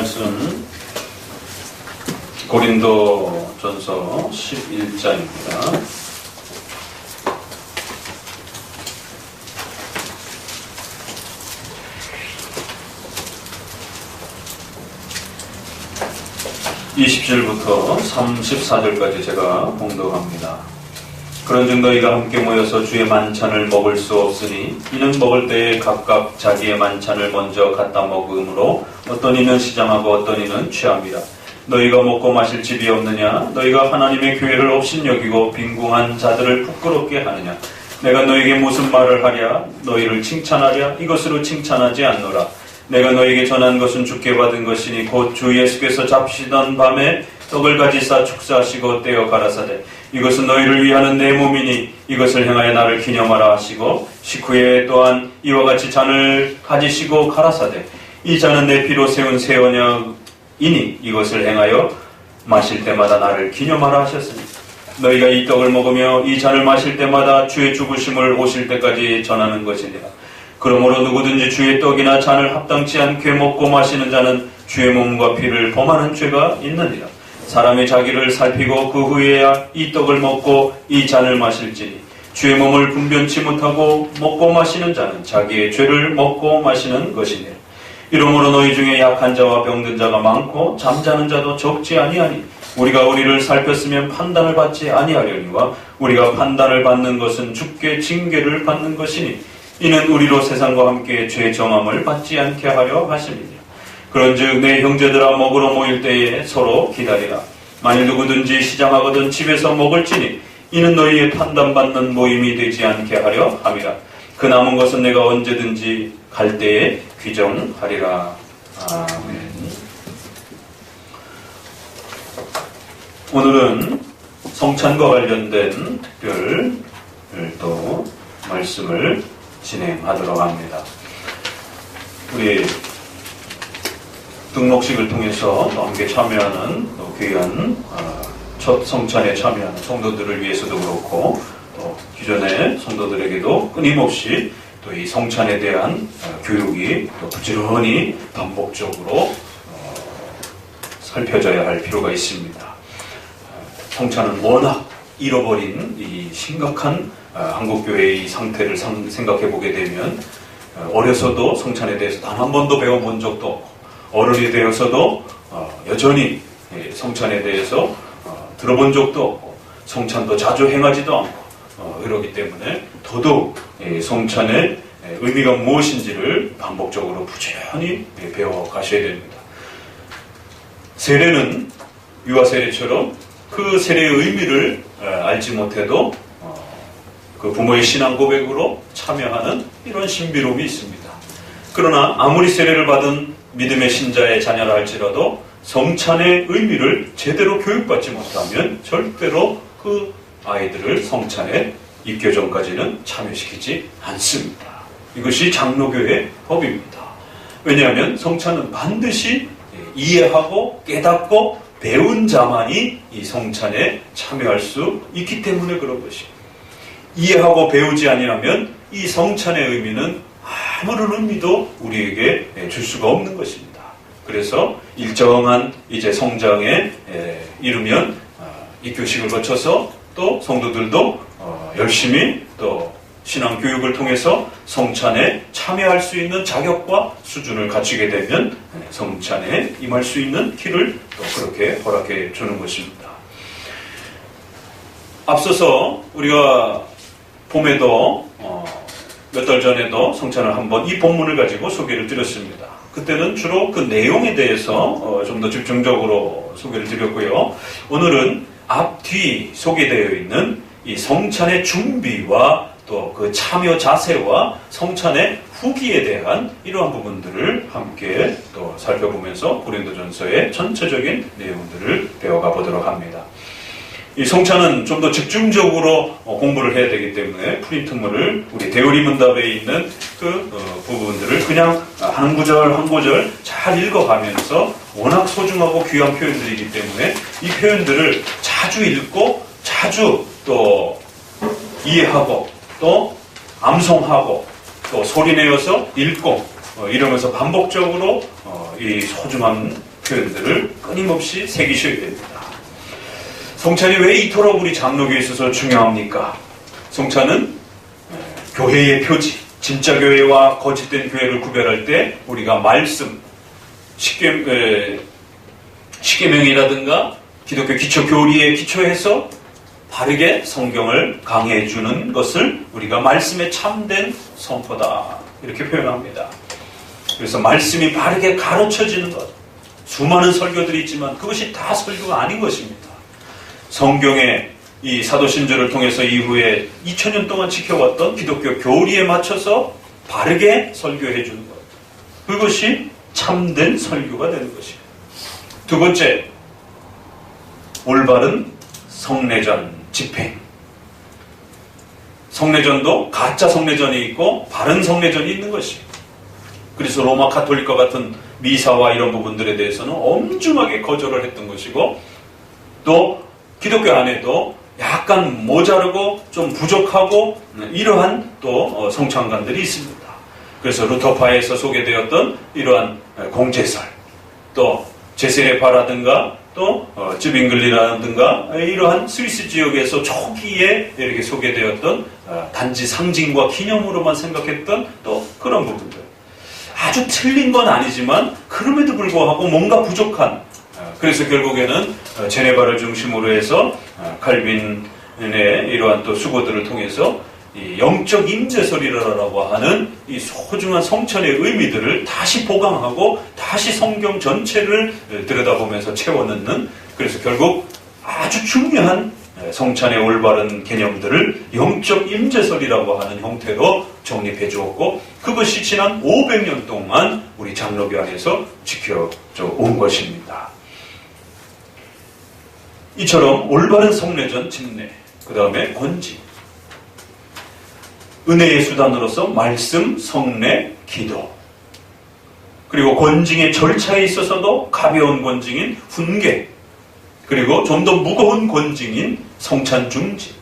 말씀 고린도전서 11장입니다. (20절부터) (34절까지) 제가 봉독합니다. 그런즉 너희가 함께 모여서 주의 만찬을 먹을 수 없으니 이는 먹을 때에 각각 자기의 만찬을 먼저 갖다 먹음으로 어떤 이는 시장하고 어떤 이는 취합니다. 너희가 먹고 마실 집이 없느냐? 너희가 하나님의 교회를 업신여기고 빈궁한 자들을 부끄럽게 하느냐? 내가 너희에게 무슨 말을 하랴? 너희를 칭찬하랴? 이것으로 칭찬하지 않노라. 내가 너희에게 전한 것은 주께 받은 것이니 곧 주 예수께서 잡히시던 밤에 떡을 가지사 축사하시고 떼어 가라사대 이것은 너희를 위하는 내 몸이니 이것을 행하여 나를 기념하라 하시고 식후에 또한 이와 같이 잔을 가지시고 가라사대 이 잔은 내 피로 세운 새 언약이니 이것을 행하여 마실 때마다 나를 기념하라 하셨으니 너희가 이 떡을 먹으며 이 잔을 마실 때마다 주의 죽으심을 오실 때까지 전하는 것이니라. 그러므로 누구든지 주의 떡이나 잔을 합당치 않게 먹고 마시는 자는 주의 몸과 피를 범하는 죄가 있느니라. 사람이 자기를 살피고 그 후에야 이 떡을 먹고 이 잔을 마실지니 주의 몸을 분변치 못하고 먹고 마시는 자는 자기의 죄를 먹고 마시는 것이니라. 이러므로 너희 중에 약한 자와 병든 자가 많고 잠자는 자도 적지 아니하니 우리가 우리를 살폈으면 판단을 받지 아니하려니와 우리가 판단을 받는 것은 주께 징계를 받는 것이니 이는 우리로 세상과 함께 죄 정함을 받지 않게 하려 하심이니라. 그런즉 내 형제들아 먹으러 모일 때에 서로 기다리라. 만일 누구든지 시장하거든 집에서 먹을지니 이는 너희의 판단받는 모임이 되지 않게 하려 함이라. 그 남은 것은 내가 언제든지 갈 때에 귀정하리라. 아멘. 오늘은 성찬과 관련된 특별 또 말씀을 진행하도록 합니다. 우리 등록식을 통해서 함께 참여하는 귀한 첫 성찬에 참여하는 성도들을 위해서도 그렇고 또 기존의 성도들에게도 끊임없이 또 이 성찬에 대한 교육이 또 부지런히 반복적으로 살펴져야 할 필요가 있습니다. 성찬은 워낙 잃어버린 이 심각한 한국교회의 상태를 생각해 보게 되면 어려서도 성찬에 대해서 단 한 번도 배워본 적도 없고 어른이 되어서도 여전히 성찬에 대해서 들어본 적도 없고 성찬도 자주 행하지도 않고 이러기 때문에 더더욱 성찬의 의미가 무엇인지를 반복적으로 부지런히 배워가셔야 됩니다. 세례는 유아 세례처럼 그 세례의 의미를 알지 못해도 그 부모의 신앙 고백으로 참여하는 이런 신비로움이 있습니다. 그러나 아무리 세례를 받은 믿음의 신자의 자녀라 할지라도 성찬의 의미를 제대로 교육받지 못하면 절대로 그 아이들을 성찬에 입교 전까지는 참여시키지 않습니다. 이것이 장로교의 법입니다. 왜냐하면 성찬은 반드시 이해하고 깨닫고 배운 자만이 이 성찬에 참여할 수 있기 때문에 그런 것입니다. 이해하고 배우지 아니하면 이 성찬의 의미는 아무런 의미도 우리에게 줄 수가 없는 것입니다. 그래서 일정한 이제 성장에 이르면 입교식을 거쳐서 또 성도들도 열심히 또 신앙 교육을 통해서 성찬에 참여할 수 있는 자격과 수준을 갖추게 되면 성찬에 임할 수 있는 길을 또 그렇게 허락해 주는 것입니다. 앞서서 우리가 봄에도 몇 달 전에도 성찬을 한번 이 본문을 가지고 소개를 드렸습니다. 그때는 주로 그 내용에 대해서 좀 더 집중적으로 소개를 드렸고요. 오늘은 앞뒤 소개되어 있는 이 성찬의 준비와 또 그 참여 자세와 성찬의 후기에 대한 이러한 부분들을 함께 또 살펴보면서 고린도전서의 전체적인 내용들을 배워가 보도록 합니다. 이 성찬은 좀 더 집중적으로 공부를 해야 되기 때문에 프린트물을 우리 대우리 문답에 있는 그 부분들을 그냥 한 구절 한 구절 잘 읽어가면서 워낙 소중하고 귀한 표현들이기 때문에 이 표현들을 자주 읽고 자주 또 이해하고 또 암송하고 또 소리내어서 읽고 이러면서 반복적으로 이 소중한 표현들을 끊임없이 새기셔야 됩니다. 성찬이 왜 이토록 우리 장로교에 있어서 중요합니까? 성찬은 교회의 표지, 진짜 교회와 거짓된 교회를 구별할 때 우리가 말씀, 십계명이라든가 기독교 기초 교리에 기초해서 바르게 성경을 강해해 주는 것을 우리가 말씀에 참된 선포다 이렇게 표현합니다. 그래서 말씀이 바르게 가르쳐지는 것, 수많은 설교들이 있지만 그것이 다 설교가 아닌 것입니다. 성경의 이 사도신조를 통해서 이후에 2000년 동안 지켜왔던 기독교 교리에 맞춰서 바르게 설교해 주는 것, 그것이 참된 설교가 되는 것입니다. 두 번째, 올바른 성례전 집행. 성례전도 가짜 성례전이 있고 바른 성례전이 있는 것입니다. 그래서 로마 가톨릭과 같은 미사와 이런 부분들에 대해서는 엄중하게 거절을 했던 것이고, 또 기독교 안에도 약간 모자르고 좀 부족하고 이러한 또 성찬관들이 있습니다. 그래서 루터파에서 소개되었던 이러한 공제설, 또 제세례파라든가 또 쯔빙글리라든가 이러한 스위스 지역에서 초기에 이렇게 소개되었던 단지 상징과 기념으로만 생각했던 또 그런 부분들, 아주 틀린 건 아니지만 그럼에도 불구하고 뭔가 부족한, 그래서 결국에는 제네바를 중심으로 해서 칼빈의 이러한 또 수고들을 통해서 이 영적 임재설이라고 하는 이 소중한 성찬의 의미들을 다시 보강하고 다시 성경 전체를 들여다보면서 채워넣는, 그래서 결국 아주 중요한 성찬의 올바른 개념들을 영적 임재설이라고 하는 형태로 정립해 주었고, 그것이 지난 500년 동안 우리 장로교 안에서 지켜져 온 것입니다. 이처럼 올바른 성례전 집례, 그 다음에 권지, 은혜의 수단으로서 말씀, 성례, 기도, 그리고 권징의 절차에 있어서도 가벼운 권징인 훈계, 그리고 좀 더 무거운 권징인 성찬 중지,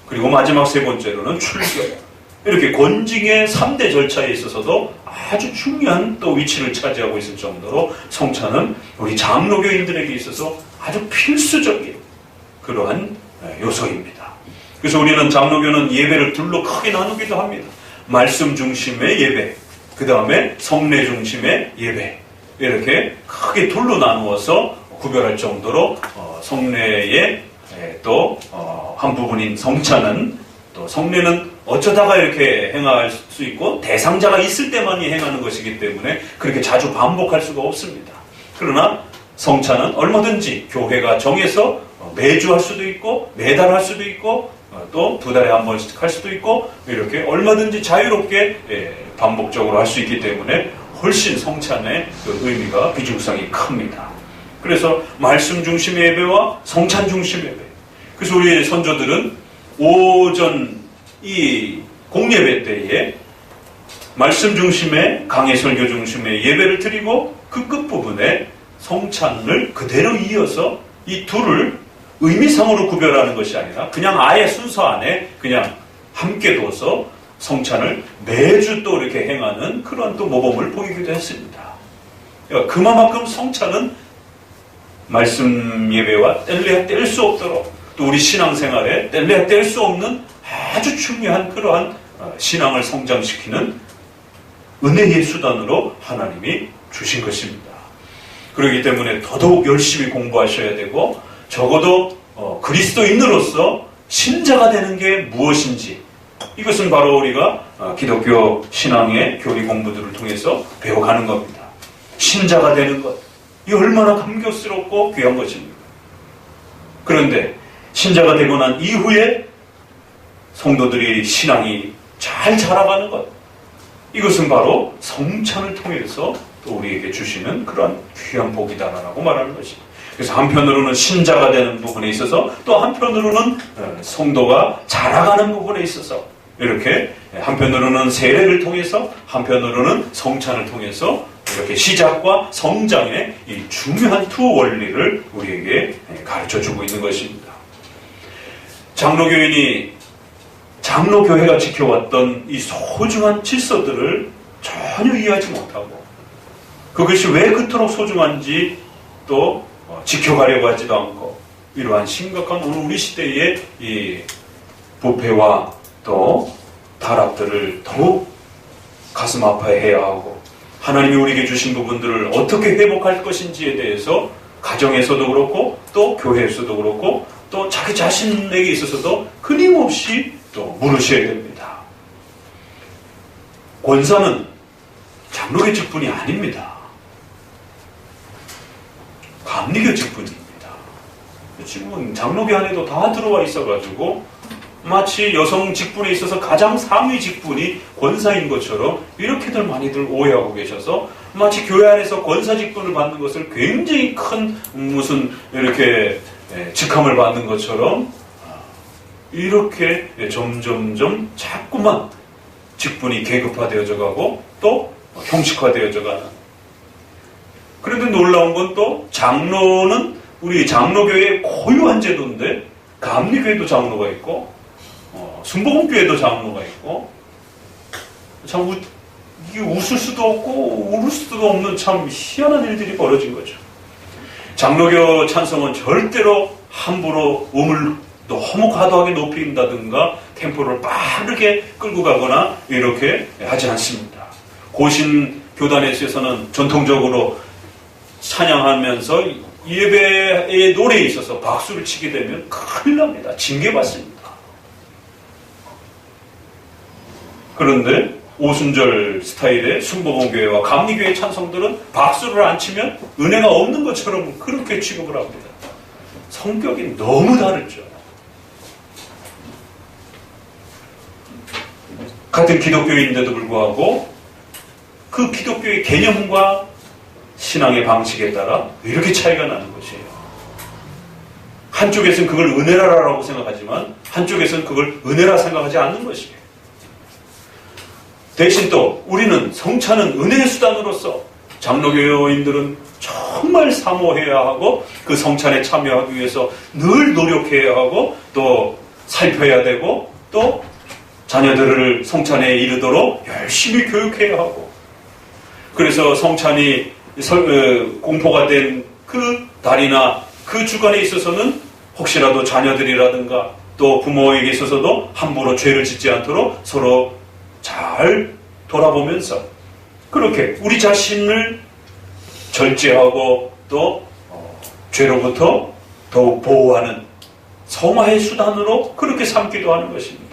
그리고 마지막 세 번째로는 출교, 이렇게 권징의 3대 절차에 있어서도 아주 중요한 또 위치를 차지하고 있을 정도로 성찬은 우리 장로교인들에게 있어서 아주 필수적인 그러한 요소입니다. 그래서 우리는 장로교는 예배를 둘로 크게 나누기도 합니다. 말씀 중심의 예배, 그 다음에 성례 중심의 예배, 이렇게 크게 둘로 나누어서 구별할 정도로 성례의 또 한 부분인 성찬은, 또 성례는 어쩌다가 이렇게 행할 수 있고 대상자가 있을 때만이 행하는 것이기 때문에 그렇게 자주 반복할 수가 없습니다. 그러나 성찬은 얼마든지 교회가 정해서 매주 할 수도 있고 매달 할 수도 있고 또 2달에 한 번씩 할 수도 있고, 이렇게 얼마든지 자유롭게 반복적으로 할 수 있기 때문에 훨씬 성찬의 그 의미가 비중성이 큽니다. 그래서 말씀 중심의 예배와 성찬 중심의 예배, 그래서 우리 선조들은 오전 이 공예배 때에 말씀 중심의 강해 설교 중심의 예배를 드리고 그 끝부분에 성찬을 그대로 이어서 이 둘을 의미상으로 구별하는 것이 아니라 그냥 아예 순서 안에 그냥 함께 둬서 성찬을 매주 또 이렇게 행하는 그런 또 모범을 보이기도 했습니다. 그러니까 그만큼 성찬은 말씀 예배와 뗄래야 뗄 수 없도록, 또 우리 신앙생활에 뗄래야 뗄 수 없는 아주 중요한 그러한 신앙을 성장시키는 은혜의 수단으로 하나님이 주신 것입니다. 그렇기 때문에 더더욱 열심히 공부하셔야 되고, 적어도 그리스도인으로서 신자가 되는 게 무엇인지, 이것은 바로 우리가 기독교 신앙의 교리 공부들을 통해서 배워가는 겁니다. 신자가 되는 것, 이 얼마나 감격스럽고 귀한 것입니다. 그런데 신자가 되고 난 이후에 성도들이 신앙이 잘 자라가는 것, 이것은 바로 성찬을 통해서 또 우리에게 주시는 그런 귀한 복이다라고 말하는 것입니다. 그래서 한편으로는 신자가 되는 부분에 있어서, 또 한편으로는 성도가 자라가는 부분에 있어서, 이렇게 한편으로는 세례를 통해서, 한편으로는 성찬을 통해서 이렇게 시작과 성장의 이 중요한 두 원리를 우리에게 가르쳐주고 있는 것입니다. 장로교인이 장로교회가 지켜왔던 이 소중한 질서들을 전혀 이해하지 못하고, 그것이 왜 그토록 소중한지 또 지켜가려고 하지도 않고 이러한 심각한 오늘 우리 시대의 이 부패와 또 타락들을 더욱 가슴 아파해야 하고 하나님이 우리에게 주신 부분들을 어떻게 회복할 것인지에 대해서 가정에서도 그렇고 또 교회에서도 그렇고 또 자기 자신에게 있어서도 끊임없이 또 물으셔야 됩니다. 권사는 장로교 직분이 아닙니다. 감리교 직분입니다. 지금은 장로교 안에도 다 들어와 있어가지고 마치 여성 직분에 있어서 가장 상위 직분이 권사인 것처럼 이렇게들 많이들 오해하고 계셔서 마치 교회 안에서 권사 직분을 받는 것을 굉장히 큰 무슨 이렇게 직함을 받는 것처럼 이렇게 점점점 자꾸만 직분이 계급화되어져 가고 또 형식화되어져 가는. 그런데 놀라운 건 또 장로는 우리 장로교회의 고유한 제도인데 감리교회도 장로가 있고 순복음교회도 장로가 있고 참 이게 웃을 수도 없고 울을 수도 없는 참 희한한 일들이 벌어진 거죠. 장로교 찬송은 절대로 함부로 음을 너무 과도하게 높인다든가 템포를 빠르게 끌고 가거나 이렇게 하지 않습니다. 고신 교단에서는 전통적으로 찬양하면서 예배의 노래에 있어서 박수를 치게 되면 큰일 납니다. 징계받습니다. 그런데 오순절 스타일의 순복음교회와 감리교회 찬송들은 박수를 안 치면 은혜가 없는 것처럼 그렇게 취급을 합니다. 성격이 너무 다르죠. 같은 기독교인데도 불구하고 그 기독교의 개념과 신앙의 방식에 따라 이렇게 차이가 나는 것이에요. 한쪽에서는 그걸 은혜라라고 생각하지만 한쪽에서는 그걸 은혜라 생각하지 않는 것이에요. 대신 또 우리는 성찬은 은혜의 수단으로서 장로교인들은 정말 사모해야 하고 그 성찬에 참여하기 위해서 늘 노력해야 하고 또 살펴야 되고 또 자녀들을 성찬에 이르도록 열심히 교육해야 하고 그래서 성찬이 공포가 된 그 달이나 그 주간에 있어서는 혹시라도 자녀들이라든가 또 부모에게 있어서도 함부로 죄를 짓지 않도록 서로 잘 돌아보면서 그렇게 우리 자신을 절제하고 또 죄로부터 더욱 보호하는 성화의 수단으로 그렇게 삼기도 하는 것입니다.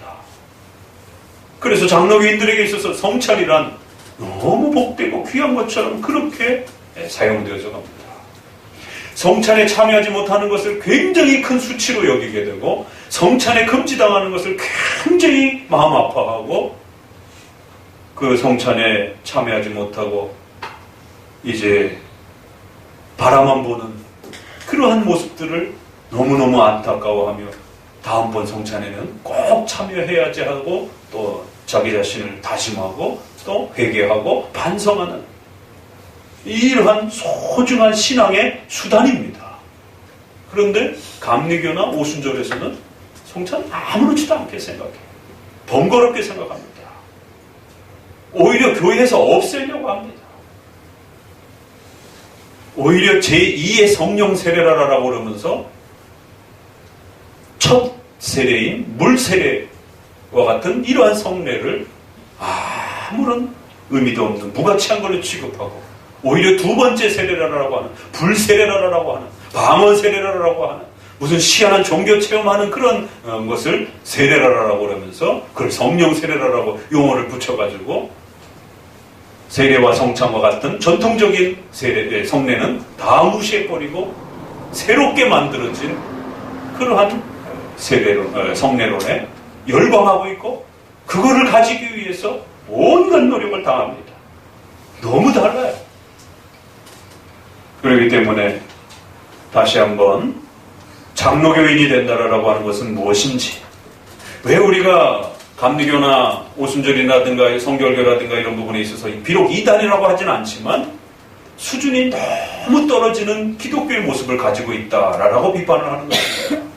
그래서 장로교인들에게 있어서 성찬이란 너무 복되고 귀한 것처럼 그렇게 사용되어져 갑니다. 성찬에 참여하지 못하는 것을 굉장히 큰 수치로 여기게 되고 성찬에 금지당하는 것을 굉장히 마음 아파하고 그 성찬에 참여하지 못하고 이제 바라만 보는 그러한 모습들을 너무너무 안타까워하며 다음번 성찬에는 꼭 참여해야지 하고 또 자기 자신을 다짐하고 또 회개하고 반성하는 이러한 소중한 신앙의 수단입니다. 그런데 감리교나 오순절에서는 성찬 아무렇지도 않게 생각해요. 번거롭게 생각합니다. 오히려 교회에서 없애려고 합니다. 오히려 제2의 성령 세례라라고 그러면서 첫 세례인 물 세례와 같은 이러한 성례를 아무런 의미도 없는 무가치한 걸로 취급하고 오히려 두 번째 세례라라고 하는 불세례라라고 하는 방언 세례라라고 하는 무슨 희한한 종교 체험하는 그런 것을 세례라라고 그러면서 그걸 성령 세례라라고 용어를 붙여가지고 세례와 성찬과 같은 전통적인 성례는 다 무시해버리고 새롭게 만들어진 그러한 성례론에 열광하고 있고 그거를 가지기 위해서 온갖 노력을 다합니다. 너무 달라요. 그렇기 때문에 다시 한번 장로교인이 된다라고 하는 것은 무엇인지 왜 우리가 감리교나 오순절이라든가 성결교라든가 이런 부분에 있어서 비록 이단이라고 하지는 않지만 수준이 너무 떨어지는 기독교의 모습을 가지고 있다라고 비판을 하는 것입니다.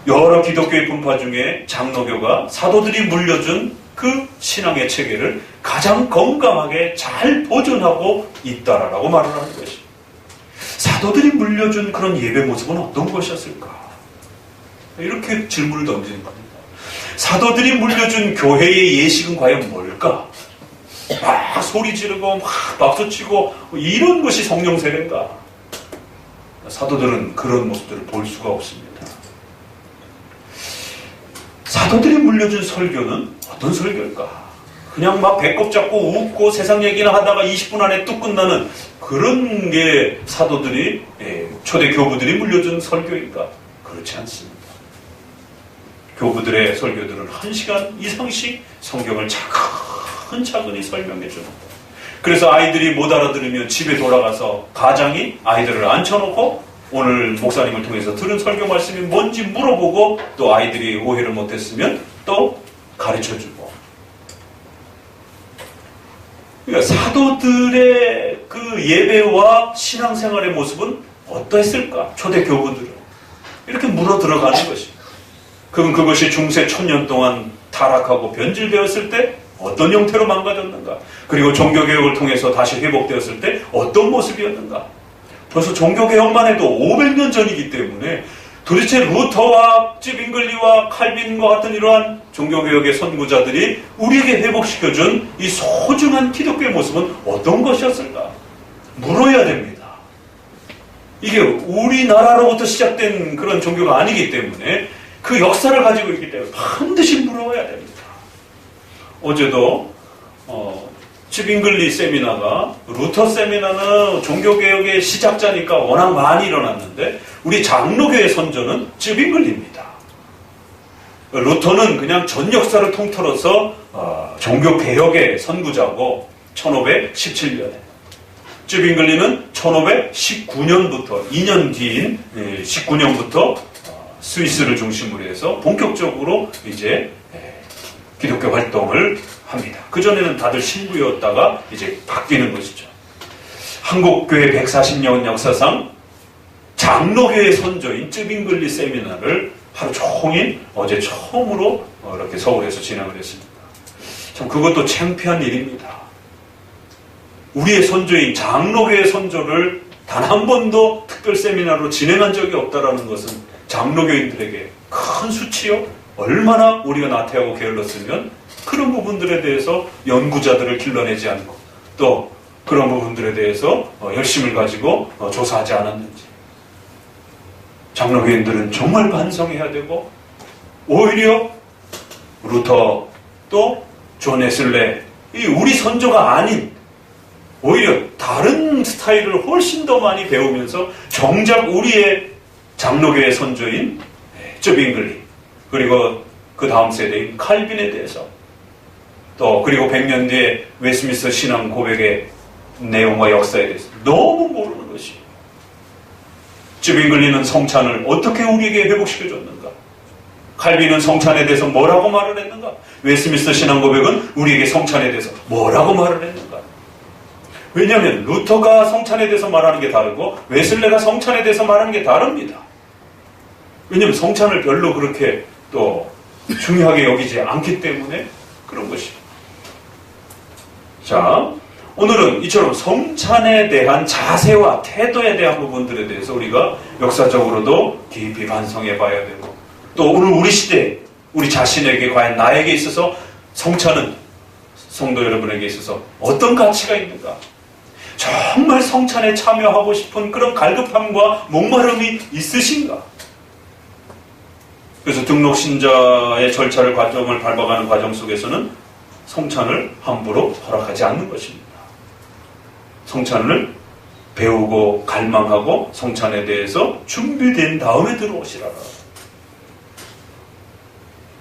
여러 기독교의 분파 중에 장로교가 사도들이 물려준 그 신앙의 체계를 가장 건강하게 잘 보존하고 있다라고 말을 하는 것입니다. 사도들이 물려준 그런 예배 모습은 어떤 것이었을까? 이렇게 질문을 던지는 겁니다. 사도들이 물려준 교회의 예식은 과연 뭘까? 막 소리 지르고 막 박수치고 이런 것이 성령 세례인가? 사도들은 그런 모습들을 볼 수가 없습니다. 사도들이 물려준 설교는 어떤 설교일까? 그냥 막 배꼽 잡고 웃고 세상 얘기나 하다가 20분 안에 뚝 끝나는 그런 게 사도들이, 초대 교부들이 물려준 설교인가? 그렇지 않습니다. 교부들의 설교들은 1시간 이상씩 성경을 차근차근히 설명해 줍니다. 그래서 아이들이 못 알아들으면 집에 돌아가서 가장이 아이들을 앉혀놓고 오늘 목사님을 통해서 들은 설교 말씀이 뭔지 물어보고 또 아이들이 오해를 못했으면 또 가르쳐주고. 그러니까 사도들의 그 예배와 신앙생활의 모습은 어떠했을까? 초대 교부들은 이렇게 물어 들어가는 것입니다. 그럼 그것이 중세 1000년 동안 타락하고 변질되었을 때 어떤 형태로 망가졌는가? 그리고 종교개혁을 통해서 다시 회복되었을 때 어떤 모습이었는가? 벌써 종교개혁만 해도 500년 전이기 때문에 도대체 루터와 쯔빙글리와 칼빈과 같은 이러한 종교개혁의 선구자들이 우리에게 회복시켜준 이 소중한 기독교의 모습은 어떤 것이었을까? 물어야 됩니다. 이게 우리나라로부터 시작된 그런 종교가 아니기 때문에 그 역사를 가지고 있기 때문에 반드시 물어야 됩니다. 어제도 쯔빙글리 세미나가 루터 세미나는 종교개혁의 시작자니까 워낙 많이 일어났는데 우리 장로교의 선조는 쯔빙글리입니다. 루터는 그냥 전 역사를 통틀어서 종교개혁의 선구자고 1517년에 쯔빙글리는 1519년부터 2년 뒤인 19년부터 스위스를 중심으로 해서 본격적으로 이제 기독교 활동을 합니다. 그전에는 다들 신부였다가 이제 바뀌는 것이죠. 한국교회 140년 역사상 장로교의 선조인 쯔빙글리 세미나를 하루 종일 어제 처음으로 이렇게 서울에서 진행을 했습니다. 참 그것도 창피한 일입니다. 우리의 선조인 장로교의 선조를 단 한 번도 특별 세미나로 진행한 적이 없다라는 것은 장로교인들에게 큰 수치요. 얼마나 우리가 나태하고 게을렀으면 그런 부분들에 대해서 연구자들을 길러내지 않고 또 그런 부분들에 대해서 열심을 가지고 조사하지 않았는지. 장로교인들은 정말 반성해야 되고 오히려 루터 또 존 웨슬레 이 우리 선조가 아닌 오히려 다른 스타일을 훨씬 더 많이 배우면서 정작 우리의 장로교의 선조인 쯔빙글리 그리고 그 다음 세대인 칼빈에 대해서 또 그리고 100년 뒤에 웨스민스터 신앙 고백의 내용과 역사에 대해서 너무 모르는 것이. 쯔빙글리는 성찬을 어떻게 우리에게 회복시켜줬는가? 칼빈은 성찬에 대해서 뭐라고 말을 했는가? 웨스민스터 신앙 고백은 우리에게 성찬에 대해서 뭐라고 말을 했는가? 왜냐하면 루터가 성찬에 대해서 말하는 게 다르고 웨슬레가 성찬에 대해서 말하는 게 다릅니다. 왜냐하면 성찬을 별로 그렇게 또 중요하게 여기지 않기 때문에 그런 것입니다. 자, 오늘은 이처럼 성찬에 대한 자세와 태도에 대한 부분들에 대해서 우리가 역사적으로도 깊이 반성해 봐야 되고 또 오늘 우리 시대 우리 자신에게 과연 나에게 있어서 성찬은 성도 여러분에게 있어서 어떤 가치가 있는가? 정말 성찬에 참여하고 싶은 그런 갈급함과 목마름이 있으신가? 그래서 등록신자의 절차를 과정을 밟아가는 과정 속에서는 성찬을 함부로 허락하지 않는 것입니다. 성찬을 배우고 갈망하고 성찬에 대해서 준비된 다음에 들어오시라라.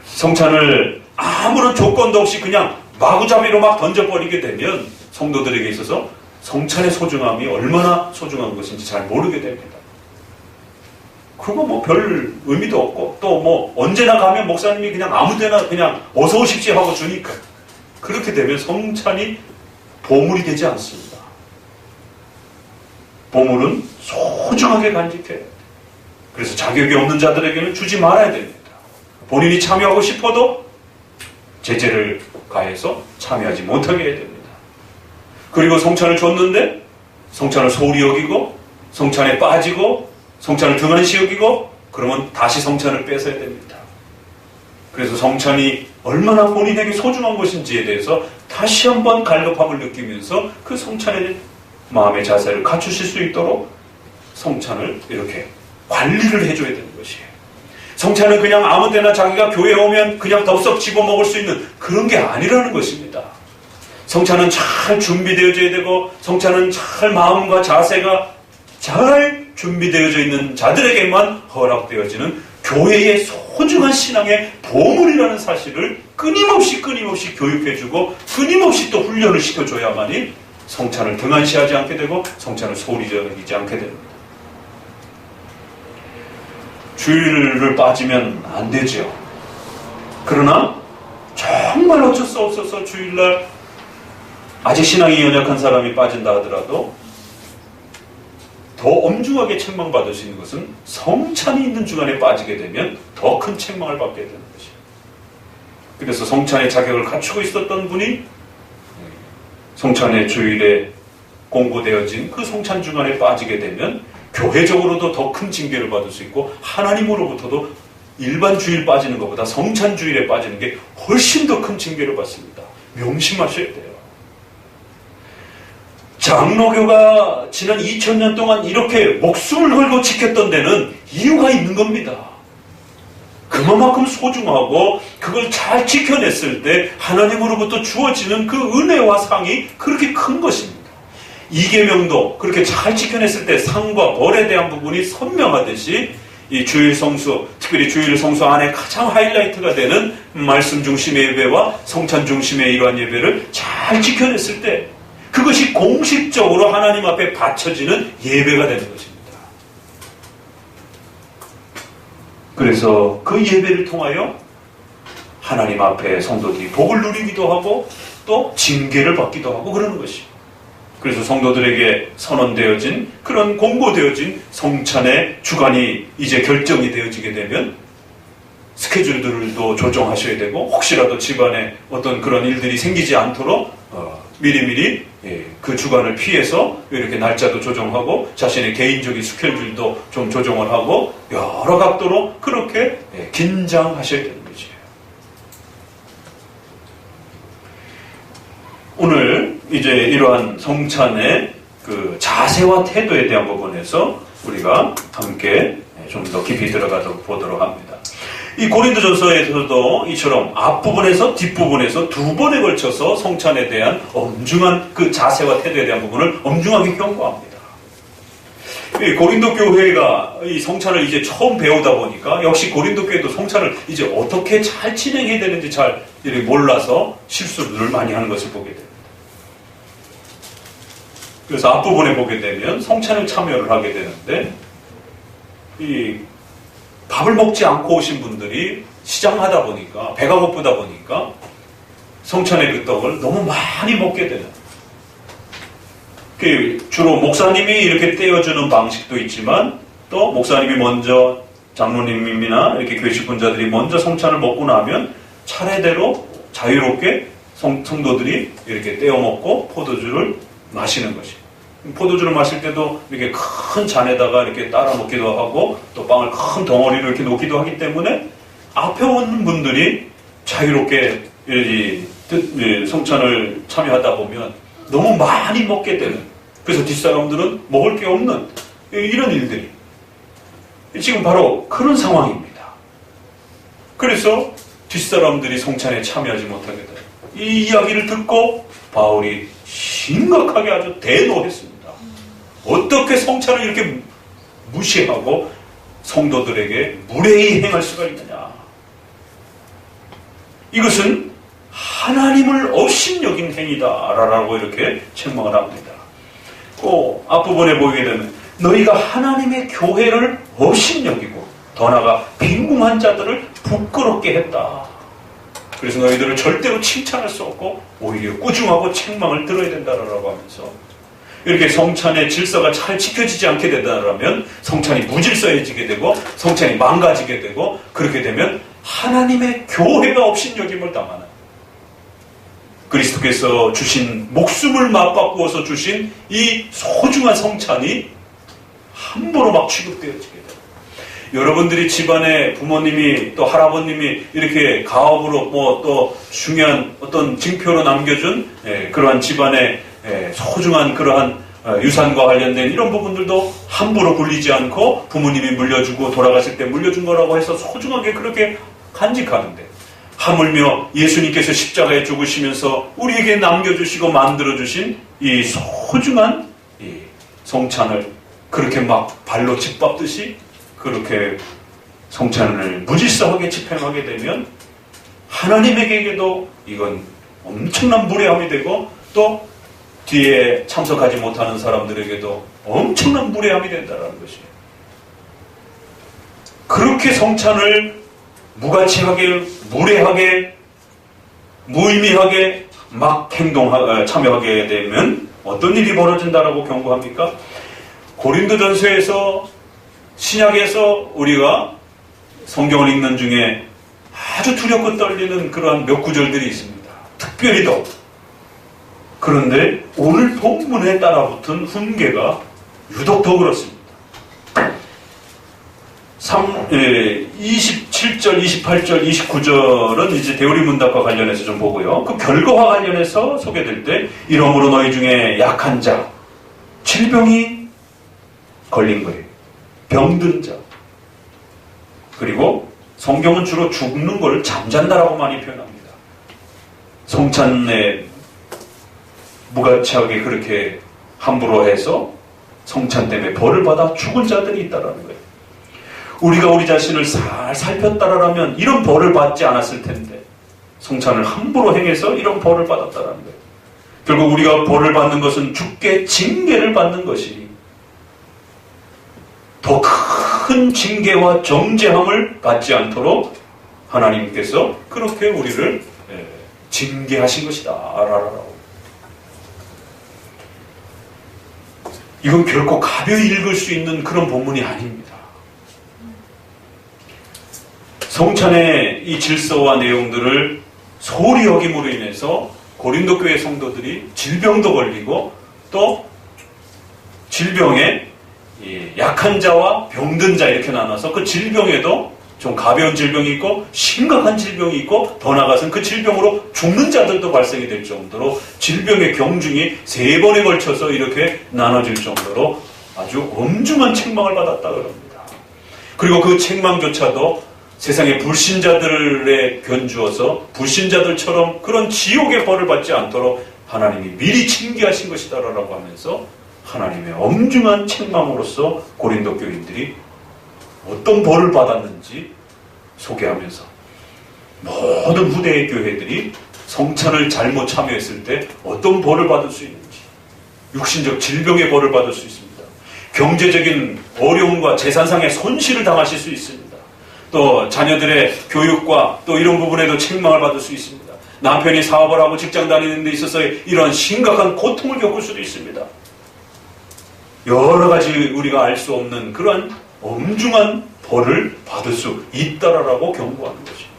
성찬을 아무런 조건도 없이 그냥 마구잡이로 막 던져버리게 되면 성도들에게 있어서 성찬의 소중함이 얼마나 소중한 것인지 잘 모르게 됩니다. 그거 뭐 별 의미도 없고 또 뭐 언제나 가면 목사님이 그냥 아무데나 그냥 어서 오십시오 하고 주니까 그렇게 되면 성찬이 보물이 되지 않습니다. 보물은 소중하게 간직해야 돼요. 그래서 자격이 없는 자들에게는 주지 말아야 됩니다. 본인이 참여하고 싶어도 제재를 가해서 참여하지 못하게 해야 됩니다. 그리고 성찬을 줬는데 성찬을 소홀히 여기고 성찬에 빠지고 성찬을 등한시 여기고 그러면 다시 성찬을 뺏어야 됩니다. 그래서 성찬이 얼마나 본인에게 소중한 것인지에 대해서 다시 한번 갈급함을 느끼면서 그 성찬의 마음의 자세를 갖추실 수 있도록 성찬을 이렇게 관리를 해줘야 되는 것이에요. 성찬은 그냥 아무 때나 자기가 교회에 오면 그냥 덥석 집어 먹을 수 있는 그런 게 아니라는 것입니다. 성찬은 잘 준비되어져야 되고 성찬은 잘 마음과 자세가 잘 준비되어져 있는 자들에게만 허락되어지는 교회의 소중한 신앙의 보물이라는 사실을 끊임없이 교육해주고 끊임없이 또 훈련을 시켜줘야만이 성찬을 등한시하지 않게 되고 성찬을 소홀히 여기지 않게 됩니다. 주일을 빠지면 안 되죠. 그러나 정말 어쩔 수 없어서 주일날 아직 신앙이 연약한 사람이 빠진다 하더라도 더 엄중하게 책망받을 수 있는 것은 성찬이 있는 주간에 빠지게 되면 더 큰 책망을 받게 되는 것이에요. 그래서 성찬의 자격을 갖추고 있었던 분이 성찬의 주일에 공고되어진 그 성찬 주간에 빠지게 되면 교회적으로도 더 큰 징계를 받을 수 있고 하나님으로부터도 일반 주일 빠지는 것보다 성찬 주일에 빠지는 게 훨씬 더 큰 징계를 받습니다. 명심하셔야 돼요. 장로교가 지난 2000년 동안 이렇게 목숨을 걸고 지켰던 데는 이유가 있는 겁니다. 그만큼 소중하고 그걸 잘 지켜냈을 때 하나님으로부터 주어지는 그 은혜와 상이 그렇게 큰 것입니다. 이계명도 그렇게 잘 지켜냈을 때 상과 벌에 대한 부분이 선명하듯이 이 주일 성수, 특별히 주일 성수 안에 가장 하이라이트가 되는 말씀 중심의 예배와 성찬 중심의 이러한 예배를 잘 지켜냈을 때 그것이 공식적으로 하나님 앞에 바쳐지는 예배가 되는 것입니다. 그래서 그 예배를 통하여 하나님 앞에 성도들이 복을 누리기도 하고 또 징계를 받기도 하고 그러는 것입니다. 그래서 성도들에게 선언되어진 그런 공고되어진 성찬의 주간이 이제 결정이 되어지게 되면 스케줄들도 조정하셔야 되고 혹시라도 집안에 어떤 그런 일들이 생기지 않도록 미리미리 그 주간을 피해서 이렇게 날짜도 조정하고 자신의 개인적인 스케줄도 좀 조정을 하고 여러 각도로 그렇게 긴장하셔야 되는 거죠. 오늘 이제 이러한 성찬의 그 자세와 태도에 대한 부분에서 우리가 함께 좀 더 깊이 들어가서 보도록 합니다. 이 고린도전서에서도 이처럼 앞부분에서 뒷부분에서 두 번에 걸쳐서 성찬에 대한 엄중한 그 자세와 태도에 대한 부분을 엄중하게 경고합니다. 이 고린도 교회가 이 성찬을 이제 처음 배우다 보니까 역시 고린도 교회도 성찬을 이제 어떻게 잘 진행해야 되는지 잘 몰라서 실수를 많이 하는 것을 보게 됩니다. 그래서 앞부분에 보게 되면 성찬을 참여를 하게 되는데 이 밥을 먹지 않고 오신 분들이 시장하다 보니까 배가 고프다 보니까 성찬의 그 떡을 너무 많이 먹게 되는 주로 목사님이 이렇게 떼어주는 방식도 있지만 또 목사님이 먼저 장로님이나 이렇게 교회 직분자들이 먼저 성찬을 먹고 나면 차례대로 자유롭게 성도들이 이렇게 떼어 먹고 포도주를 마시는 것이에요. 포도주를 마실 때도 이렇게 큰 잔에다가 이렇게 따라 놓기도 하고 또 빵을 큰 덩어리로 이렇게 놓기도 하기 때문에 앞에 오는 분들이 자유롭게 성찬을 참여하다 보면 너무 많이 먹게 되는, 그래서 뒷사람들은 먹을 게 없는 이런 일들이 지금 바로 그런 상황입니다. 그래서 뒷사람들이 성찬에 참여하지 못하게 돼요. 이 이야기를 듣고 바울이 심각하게 아주 대노했습니다. 어떻게 성찬을 이렇게 무시하고 성도들에게 무례히 행할 수가 있느냐. 이것은 하나님을 업신여긴 행위다라고 이렇게 책망을 합니다. 또 앞부분에 보게 되면 너희가 하나님의 교회를 업신여기고 더 나아가 빈궁한 자들을 부끄럽게 했다. 그래서 너희들을 절대로 칭찬할 수 없고 오히려 꾸중하고 책망을 들어야 된다라고 하면서 이렇게 성찬의 질서가 잘 지켜지지 않게 된다면 성찬이 무질서해지게 되고 성찬이 망가지게 되고 그렇게 되면 하나님의 교회가 업신여김을 당하는, 그리스도께서 주신 목숨을 맞바꾸어서 주신 이 소중한 성찬이 함부로 막 취급되어지게 돼요. 여러분들이 집안에 부모님이 또 할아버님이 이렇게 가업으로 뭐 또 중요한 어떤 징표로 남겨준 그러한 집안의 소중한 그러한 유산과 관련된 이런 부분들도 함부로 굴리지 않고 부모님이 물려주고 돌아가실 때 물려준 거라고 해서 소중하게 그렇게 간직하는데, 하물며 예수님께서 십자가에 죽으시면서 우리에게 남겨주시고 만들어주신 이 소중한 이 성찬을 그렇게 막 발로 짓밟듯이 그렇게 성찬을 무질서하게 집행하게 되면 하나님에게도 이건 엄청난 무례함이 되고, 또 뒤에 참석하지 못하는 사람들에게도 엄청난 무례함이 된다는 것이에요. 그렇게 성찬을 무가치하게, 무례하게, 무의미하게 막 참여하게 되면 어떤 일이 벌어진다라고 경고합니까? 고린도전서에서, 신약에서 우리가 성경을 읽는 중에 아주 두렵고 떨리는 그러한 몇 구절들이 있습니다. 특별히 더. 그런데 오늘 본문에 따라붙은 훈계가 유독 더 그렇습니다. 27절, 28절, 29절은 이제 대우리문답과 관련해서 좀 보고요. 그 결과와 관련해서 소개될 때, 이러므로 너희 중에 약한 자, 질병이 걸린 거예요. 병든 자. 그리고 성경은 주로 죽는 걸 잠잔다라고 많이 표현합니다. 성찬에 무가치하게 그렇게 함부로 해서 성찬 때문에 벌을 받아 죽은 자들이 있다라는 거예요. 우리가 우리 자신을 잘 살폈다라면 이런 벌을 받지 않았을 텐데, 성찬을 함부로 행해서 이런 벌을 받았다라는 거예요. 결국 우리가 벌을 받는 것은 주께 징계를 받는 것이, 더 큰 징계와 정죄함을 받지 않도록 하나님께서 그렇게 우리를 징계하신 것이다 라라라고. 이건 결코 가벼이 읽을 수 있는 그런 본문이 아닙니다. 성찬의 이 질서와 내용들을 소홀히 여김으로 인해서 고린도 교회 성도들이 질병도 걸리고, 또 질병에 약한 자와 병든 자 이렇게 나눠서 그 질병에도 좀 가벼운 질병이 있고 심각한 질병이 있고, 더 나아가서는 그 질병으로 죽는 자들도 발생이 될 정도로 질병의 경중이 3번에 걸쳐서 이렇게 나눠질 정도로 아주 엄중한 책망을 받았다 그럽니다. 그리고 그 책망조차도 세상의 불신자들에 견주어서 불신자들처럼 그런 지옥의 벌을 받지 않도록 하나님이 미리 징계하신 것이다라고 하면서 하나님의 엄중한 책망으로서 고린도 교인들이 어떤 벌을 받았는지 소개하면서, 모든 후대의 교회들이 성찬을 잘못 참여했을 때 어떤 벌을 받을 수 있는지, 육신적 질병의 벌을 받을 수 있습니다. 경제적인 어려움과 재산상의 손실을 당하실 수 있습니다. 또 자녀들의 교육과 또 이런 부분에도 책망을 받을 수 있습니다. 남편이 사업을 하고 직장 다니는 데 있어서 이런 심각한 고통을 겪을 수도 있습니다. 여러 가지 우리가 알 수 없는 그러한 엄중한 벌을 받을 수 있다라고 경고하는 것입니다.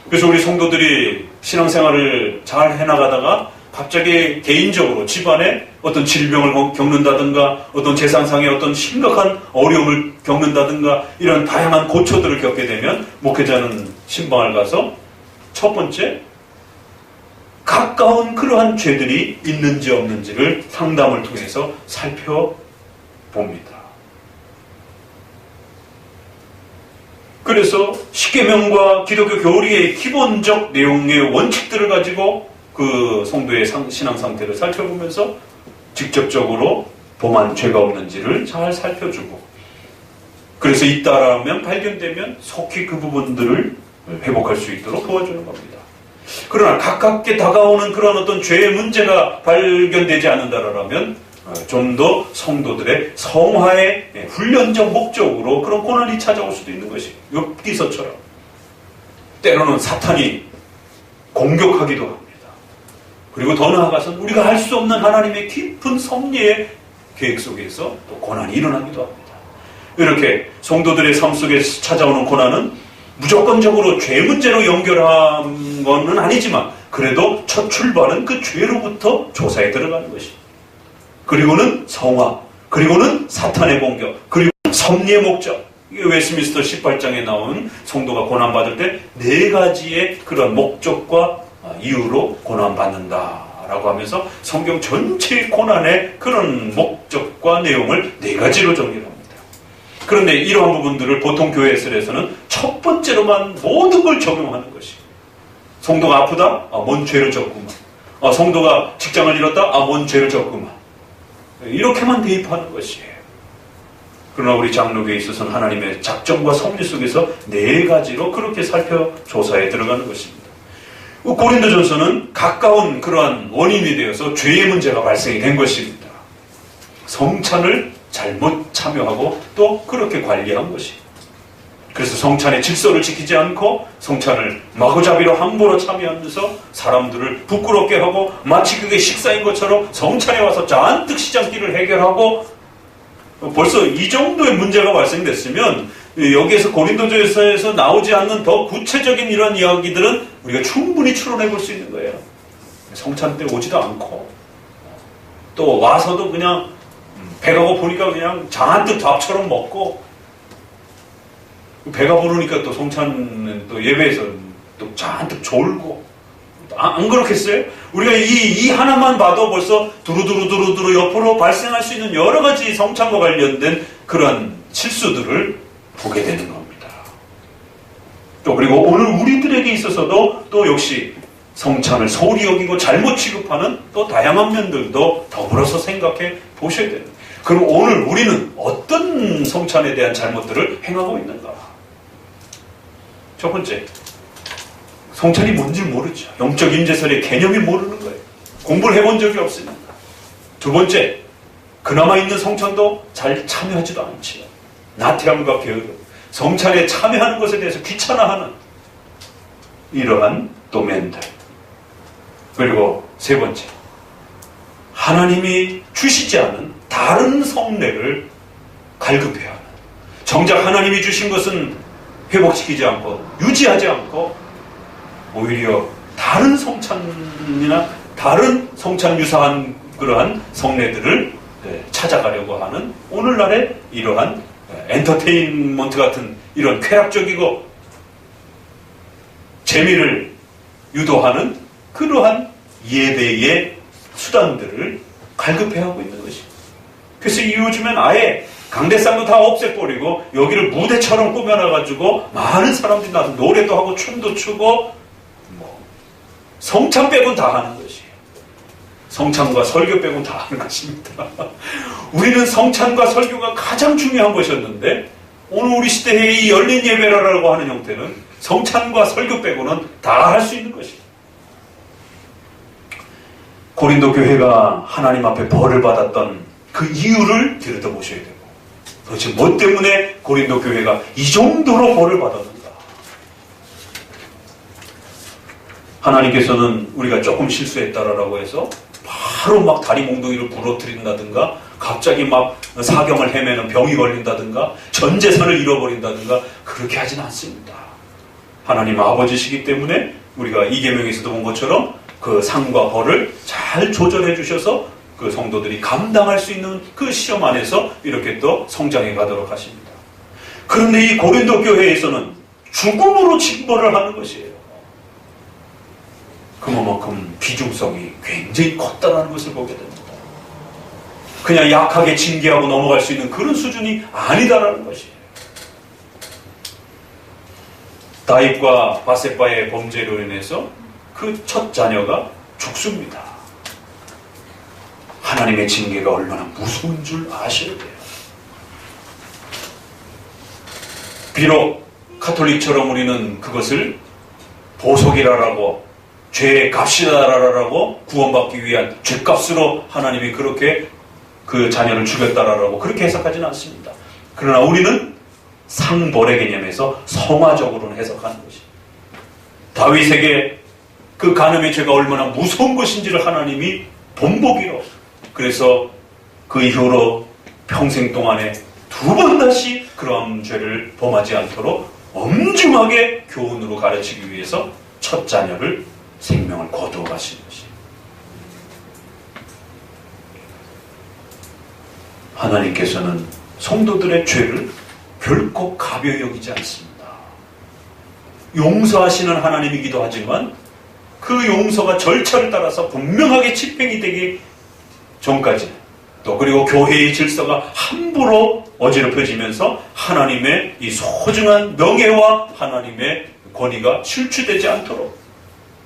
그래서 우리 성도들이 신앙생활을 잘 해나가다가 갑자기 개인적으로 집안에 어떤 질병을 겪는다든가, 어떤 재산상의 어떤 심각한 어려움을 겪는다든가, 이런 다양한 고초들을 겪게 되면 목회자는 신방을 가서 첫 번째, 가까운 그러한 죄들이 있는지 없는지를 상담을 통해서 살펴봅니다. 그래서 십계명과 기독교 교리의 기본적 내용의 원칙들을 가지고 그 성도의 신앙 상태를 살펴보면서 직접적으로 범한 죄가 없는지를 잘 살펴주고, 그래서 잇따라면 발견되면 속히 그 부분들을 회복할 수 있도록 도와주는 겁니다. 그러나 가깝게 다가오는 그런 어떤 죄의 문제가 발견되지 않는다라면 좀 더 성도들의 성화의 훈련적 목적으로 그런 고난이 찾아올 수도 있는 것이, 욥기서처럼 때로는 사탄이 공격하기도 합니다. 그리고 더 나아가서는 우리가 알 수 없는 하나님의 깊은 섭리의 계획 속에서 또 고난이 일어나기도 합니다. 이렇게 성도들의 삶 속에 찾아오는 고난은 무조건적으로 죄 문제로 연결한 것은 아니지만, 그래도 첫 출발은 그 죄로부터 조사에 들어가는 것입니다. 그리고는 성화, 그리고는 사탄의 공격, 그리고 섭리의 목적. 이게 웨스트민스터 18장에 나온 성도가 고난받을 때 네 가지의 그런 목적과 이유로 고난받는다라고 하면서 성경 전체의 고난의 그런 목적과 내용을 네 가지로 정리를 합니다. 그런데 이러한 부분들을 보통 교회에서는 첫 번째로만 모든 걸 적용하는 것이, 성도가 아프다? 뭔 죄를 졌구만. 성도가 직장을 잃었다? 뭔 죄를 졌구만. 이렇게만 대입하는 것이에요. 그러나 우리 장로교에 있어서는 하나님의 작정과 섭리 속에서 네 가지로 그렇게 살펴조사에 들어가는 것입니다. 고린도전서는 가까운 그러한 원인이 되어서 죄의 문제가 발생이 된 것입니다. 성찬을 잘못 참여하고 또 그렇게 관리한 것입니다. 그래서 성찬의 질서를 지키지 않고 성찬을 마구잡이로 함부로 참여하면서 사람들을 부끄럽게 하고 마치 그게 식사인 것처럼 성찬에 와서 잔뜩 시장기를 해결하고, 벌써 이 정도의 문제가 발생됐으면 여기에서 고린도전서에서 나오지 않는 더 구체적인 이런 이야기들은 우리가 충분히 추론해 볼 수 있는 거예요. 성찬 때 오지도 않고 또 와서도 그냥 배가 고프니까 그냥 잔뜩 밥처럼 먹고, 배가 부르니까 또 성찬 또 예배에서 또 잔뜩 졸고, 안 그렇겠어요? 우리가 이 하나만 봐도 벌써 두루두루 옆으로 발생할 수 있는 여러 가지 성찬과 관련된 그런 실수들을 보게 되는 겁니다. 또 그리고 오늘 우리들에게 있어서도 또 역시 성찬을 소홀히 여기고 잘못 취급하는 또 다양한 면들도 더불어서 생각해 보셔야 됩니다. 그럼 오늘 우리는 어떤 성찬에 대한 잘못들을 행하고 있는가? 첫 번째, 성찬이 뭔지 모르죠. 영적 임재설의 개념이 모르는 거예요. 공부를 해본 적이 없으니까. 두 번째, 그나마 있는 성찬도 잘 참여하지도 않지요. 나태함과 게으름, 성찬에 참여하는 것에 대해서 귀찮아하는 이러한 도면들. 그리고 세 번째, 하나님이 주시지 않은 다른 성례를 갈급해야 하는, 정작 하나님이 주신 것은 회복시키지 않고 유지하지 않고 오히려 다른 성찬이나 다른 성찬 유사한 그러한 성례들을 찾아가려고 하는 오늘날의 이러한 엔터테인먼트 같은 이런 쾌락적이고 재미를 유도하는 그러한 예배의 수단들을 갈급해하고 있는 것입니다. 그래서 요즘엔 아예 강대상도 다 없애버리고 여기를 무대처럼 꾸며놔가지고 많은 사람들이 나서 노래도 하고 춤도 추고 성찬 빼곤 다 하는 것이에요. 성찬과 설교 빼곤 다 하는 것입니다. 우리는 성찬과 설교가 가장 중요한 것이었는데 오늘 우리 시대의 이 열린 예배라고 하는 형태는 성찬과 설교 빼고는 다 할 수 있는 것이에요. 고린도 교회가 하나님 앞에 벌을 받았던 그 이유를 들여다보셔야 되고, 도대체 뭐 때문에 고린도 교회가 이 정도로 벌을 받았는가? 하나님께서는 우리가 조금 실수했다라고 해서 바로 막 다리 몽둥이를 부러뜨린다든가, 갑자기 막 사경을 헤매는 병이 걸린다든가, 전 재산을 잃어버린다든가 그렇게 하진 않습니다. 하나님 아버지시기 때문에 우리가 이 계명에서도 본 것처럼 그 상과 벌을 잘 조절해 주셔서 그 성도들이 감당할 수 있는 그 시험 안에서 이렇게 또 성장해 가도록 하십니다. 그런데 이 고린도 교회에서는 죽음으로 징벌을 하는 것이에요. 그만큼 비중성이 굉장히 컸다는 것을 보게 됩니다. 그냥 약하게 징계하고 넘어갈 수 있는 그런 수준이 아니다라는 것이에요. 다윗과 바세바의 범죄로 인해서 그 첫 자녀가 죽습니다. 하나님의 징계가 얼마나 무서운 줄 아셔야 돼요. 비록 카톨릭처럼 우리는 그것을 보석이라라고, 죄의 값이다라라고, 구원받기 위한 죄값으로 하나님이 그렇게 그 자녀를 죽였다라고 그렇게 해석하지는 않습니다. 그러나 우리는 상벌의 개념에서 성화적으로는 해석하는 것입니다. 다윗에게 그 간음의 죄가 얼마나 무서운 것인지를 하나님이 본보기로, 그래서 그 이후로 평생 동안에 두 번 다시 그러한 죄를 범하지 않도록 엄중하게 교훈으로 가르치기 위해서 첫 자녀를 생명을 거두어 가신 것이에요. 하나님께서는 성도들의 죄를 결코 가벼이 여기지 않습니다. 용서하시는 하나님이기도 하지만 그 용서가 절차를 따라서 분명하게 집행이 되기 전까지, 또 그리고 교회의 질서가 함부로 어지럽혀지면서 하나님의 이 소중한 명예와 하나님의 권위가 실추되지 않도록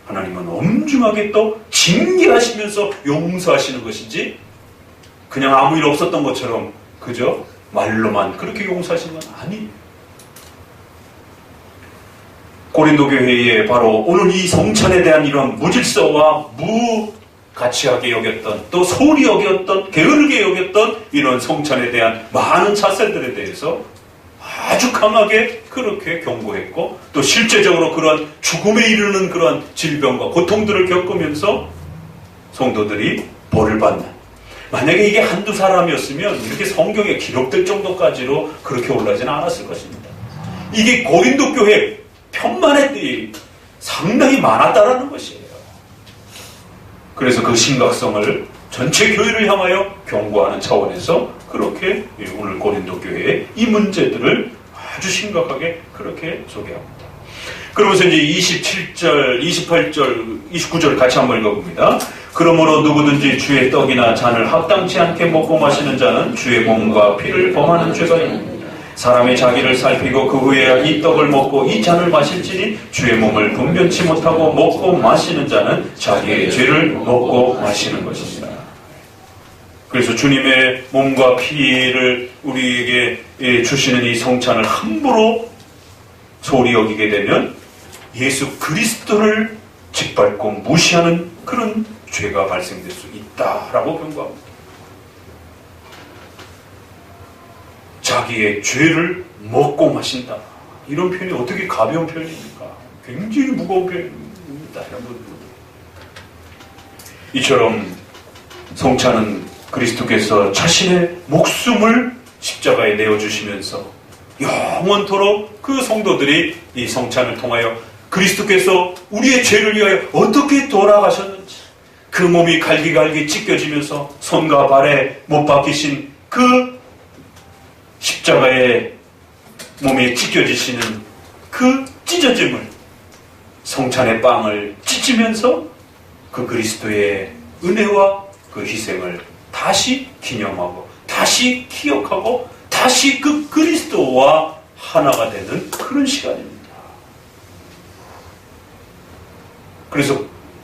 하나님은 엄중하게 또 징계하시면서 용서하시는 것이지, 그냥 아무 일 없었던 것처럼 그저 말로만 그렇게 용서하시는 건 아니에요. 고린도 교회에 바로 오늘 이 성찬에 대한 이런 무질서와 무가치하게 여겼던, 또 소홀히 여겼던, 게으르게 여겼던 이런 성찬에 대한 많은 자세들에 대해서 아주 강하게 그렇게 경고했고, 또 실제적으로 그러한 죽음에 이르는 그러한 질병과 고통들을 겪으면서 성도들이 벌을 받는, 만약에 이게 한두 사람이었으면 이렇게 성경에 기록될 정도까지로 그렇게 올라지는 않았을 것입니다. 이게 고린도 교회 편만의 상당히 많았다라는 것이에요. 그래서 그 심각성을 전체 교회를 향하여 경고하는 차원에서 그렇게 오늘 고린도 교회의 이 문제들을 아주 심각하게 그렇게 소개합니다. 그러면서 이제 27절, 28절, 29절 같이 한번 읽어봅니다. 그러므로 누구든지 주의 떡이나 잔을 합당치 않게 먹고 마시는 자는 주의 몸과 피를 범하는 죄가 있느니라. 사람이 자기를 살피고 그 후에야 이 떡을 먹고 이 잔을 마실지니 주의 몸을 분변치 못하고 먹고 마시는 자는 자기의 죄를 먹고 마시는 것입니다. 그래서 주님의 몸과 피를 우리에게 주시는 이 성찬을 함부로 소홀히 여기게 되면 예수 그리스도를 짓밟고 무시하는 그런 죄가 발생될 수 있다라고 경고합니다. 자기의 죄를 먹고 마신다. 이런 표현이 어떻게 가벼운 표현입니까? 굉장히 무거운 표현입니다. 이처럼 성찬은 그리스도께서 자신의 목숨을 십자가에 내어주시면서 영원토록 그 성도들이 이 성찬을 통하여 그리스도께서 우리의 죄를 위하여 어떻게 돌아가셨는지, 그 몸이 갈기갈기 찢겨지면서 손과 발에 못 박히신 그 십자가에 몸이 찢겨지시는 그 찢어짐을, 성찬의 빵을 찢으면서 그 그리스도의 은혜와 그 희생을 다시 기념하고 다시 기억하고 다시 그 그리스도와 하나가 되는 그런 시간입니다. 그래서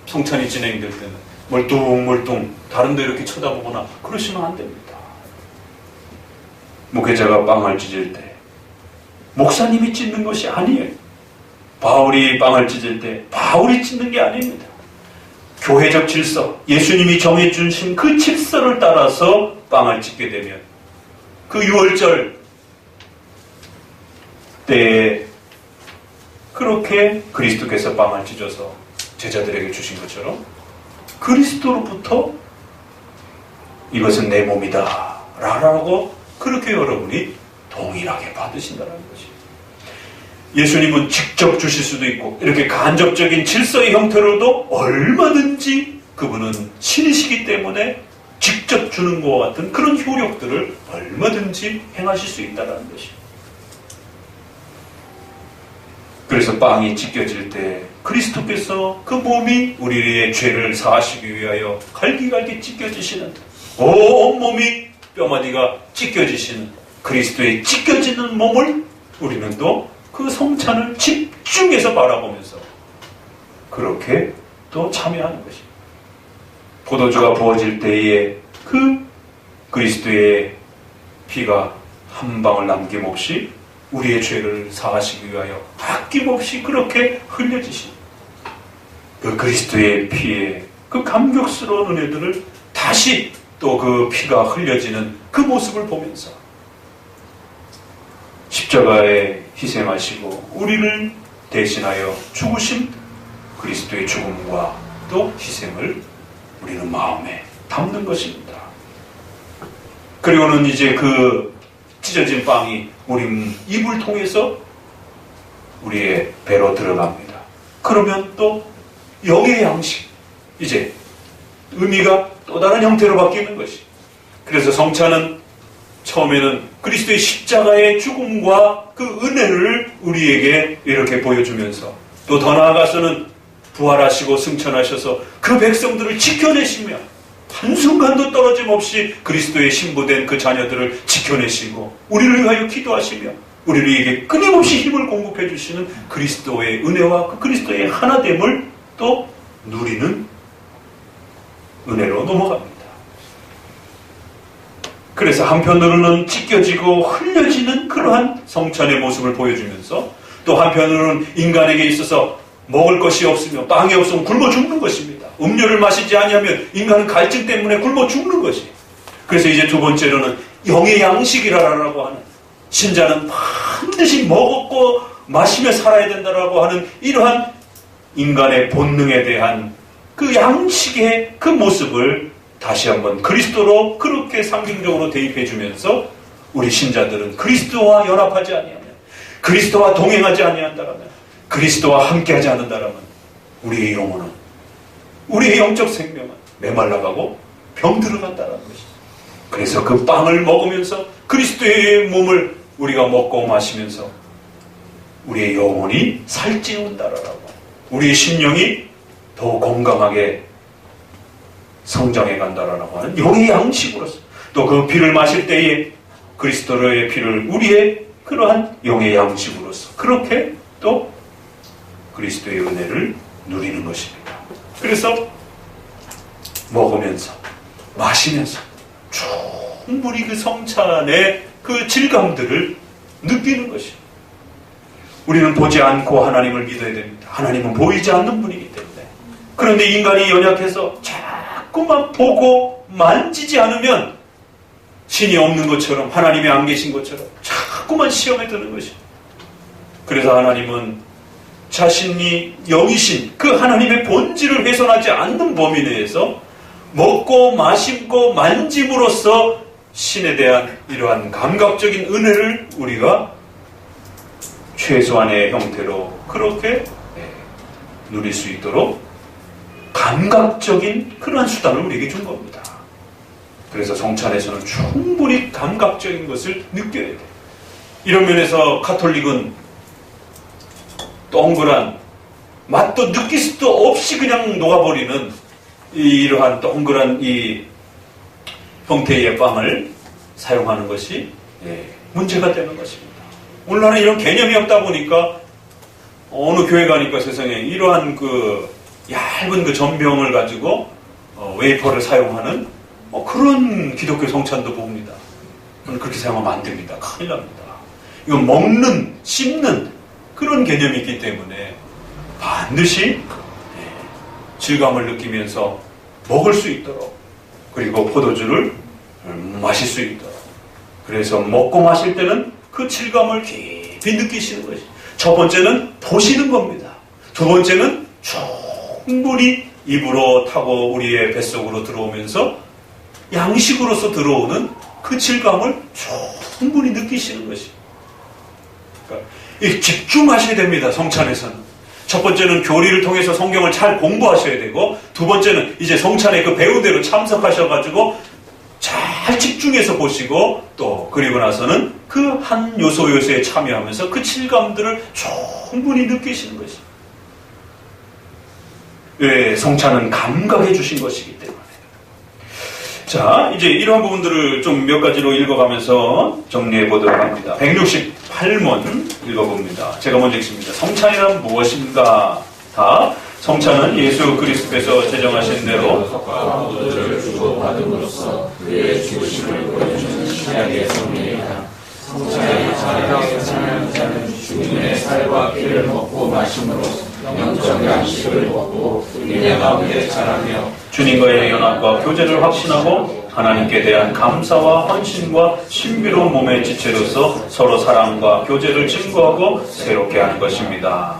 성찬이 진행될 때는 멀뚱멀뚱 다른 데 이렇게 쳐다보거나 그러시면 안 됩니다. 목회자가 빵을 찢을 때 목사님이 찢는 것이 아니에요. 바울이 빵을 찢을 때 바울이 찢는 게 아닙니다. 교회적 질서, 예수님이 정해주신 그 질서를 따라서 빵을 찢게 되면 그 6월절 때에 그렇게 그리스도께서 빵을 찢어서 제자들에게 주신 것처럼 그리스도로부터 이것은 내 몸이다 라고 그렇게 여러분이 동일하게 받으신다는 것이에요. 예수님은 직접 주실 수도 있고 이렇게 간접적인 질서의 형태로도 얼마든지 그분은 신이시기 때문에 직접 주는 것과 같은 그런 효력들을 얼마든지 행하실 수 있다는 것이에요. 그래서 빵이 찢겨질 때 그리스도께서 그 몸이 우리의 죄를 사하시기 위하여 갈기갈기 찢겨지시는, 온몸이 뼈마디가 찢겨지시는 그리스도의 찢겨지는 몸을 우리는 또 그 성찬을 집중해서 바라보면서 그렇게 또 참여하는 것입니다. 포도주가 부어질 때에 그 그리스도의 피가 한 방울 남김없이 우리의 죄를 사하시기 위하여 아낌없이 그렇게 흘려지신 그 그리스도의 피에 그 감격스러운 은혜들을 다시 또 그 피가 흘려지는 그 모습을 보면서 십자가에 희생하시고 우리를 대신하여 죽으신 그리스도의 죽음과 또 희생을 우리는 마음에 담는 것입니다. 그리고는 이제 그 찢어진 빵이 우리 입을 통해서 우리의 배로 들어갑니다. 그러면 또 영의 양식, 이제 의미가 또 다른 형태로 바뀌는 것이. 그래서 성찬은 처음에는 그리스도의 십자가의 죽음과 그 은혜를 우리에게 이렇게 보여주면서 또 더 나아가서는 부활하시고 승천하셔서 그 백성들을 지켜내시며 한순간도 떨어짐 없이 그리스도의 신부된 그 자녀들을 지켜내시고 우리를 위하여 기도하시며 우리에게 끊임없이 힘을 공급해 주시는 그리스도의 은혜와 그 그리스도의 하나됨을 또 누리는 은혜로 넘어갑니다. 그래서 한편으로는 찢겨지고 흘려지는 그러한 성찬의 모습을 보여주면서 또 한편으로는 인간에게 있어서 먹을 것이 없으며 빵이 없으면 굶어 죽는 것입니다. 음료를 마시지 아니하면 인간은 갈증 때문에 굶어 죽는 것이. 그래서 이제 두 번째로는 영의 양식이라고 하는, 신자는 반드시 먹고 마시며 살아야 된다라고 하는 이러한 인간의 본능에 대한 그 양식의 그 모습을 다시 한번 그리스도로 그렇게 상징적으로 대입해 주면서 우리 신자들은 그리스도와 연합하지 아니하면, 그리스도와 동행하지 아니한다라면, 그리스도와 함께하지 않는다라면 우리의 영혼은, 우리의 영적 생명은 메말라가고 병들어간다는 것이죠. 그래서 그 빵을 먹으면서 그리스도의 몸을 우리가 먹고 마시면서 우리의 영혼이 살찌운다라고, 우리의 심령이 더 건강하게 성장해 간다라고 하는 영의 양식으로서, 또 그 피를 마실 때에 그리스도의 피를 우리의 그러한 영의 양식으로서 그렇게 또 그리스도의 은혜를 누리는 것입니다. 그래서 먹으면서 마시면서 충분히 그 성찬의 그 질감들을 느끼는 것입니다. 우리는 보지 않고 하나님을 믿어야 됩니다. 하나님은 보이지 않는 분이기 때문에. 그런데 인간이 연약해서 자꾸만 보고 만지지 않으면 신이 없는 것처럼, 하나님이 안 계신 것처럼 자꾸만 시험에 드는 것입니다. 그래서 하나님은 자신이 영이신 그 하나님의 본질을 훼손하지 않는 범위 내에서 먹고 마시고 만짐으로써 신에 대한 이러한 감각적인 은혜를 우리가 최소한의 형태로 그렇게 누릴 수 있도록 감각적인 그러한 수단을 우리에게 준 겁니다. 그래서 성찬에서는 충분히 감각적인 것을 느껴야 돼요. 이런 면에서 가톨릭은 동그란, 맛도 느낄 수도 없이 그냥 녹아버리는 이러한 동그란 이 형태의 빵을 사용하는 것이 문제가 되는 것입니다. 오늘날은 이런 개념이 없다 보니까 어느 교회 가니까 세상에 이러한 그 얇은 그 전병을 가지고 웨이퍼를 사용하는 그런 기독교 성찬도 봅니다. 그렇게 사용하면 안 됩니다. 큰일 납니다. 이건 먹는, 씹는 그런 개념이 있기 때문에 반드시 질감을 느끼면서 먹을 수 있도록, 그리고 포도주를 마실 수 있도록, 그래서 먹고 마실 때는 그 질감을 깊이 느끼시는 것이 첫 번째는 보시는 겁니다. 두 번째는 충분히 입으로 타고 우리의 뱃속으로 들어오면서 양식으로서 들어오는 그 질감을 충분히 느끼시는 것이. 그러니까 집중하셔야 됩니다. 성찬에서는. 첫 번째는 교리를 통해서 성경을 잘 공부하셔야 되고, 두 번째는 이제 성찬에 그 배우대로 참석하셔가지고 잘 집중해서 보시고, 또 그리고 나서는 그 한 요소에 참여하면서 그 질감들을 충분히 느끼시는 것이. 왜? 성찬은 감각해 주신 것이기 때문에. 자, 이제 이러한 부분들을 좀 몇 가지로 읽어가면서 정리해 보도록 합니다. 168문 읽어봅니다. 제가 먼저 읽습니다. 성찬이란 무엇인가? 다 성찬은 예수 그리스도께서 제정하신 대로 포도주를 주고받음으로써 그의 죽으심을 보여주는 신약의 성례이다. 성찬의 자리에 참여하는 자는 주님의 살과 피를 먹고 마심으로써 영적 양식을 먹고 은혜 가운데 자라며 주님과의 연합과 교제를 확신하고 하나님께 대한 감사와 헌신과 신비로운 몸의 지체로서 서로 사랑과 교제를 증거하고 새롭게 하는 것입니다.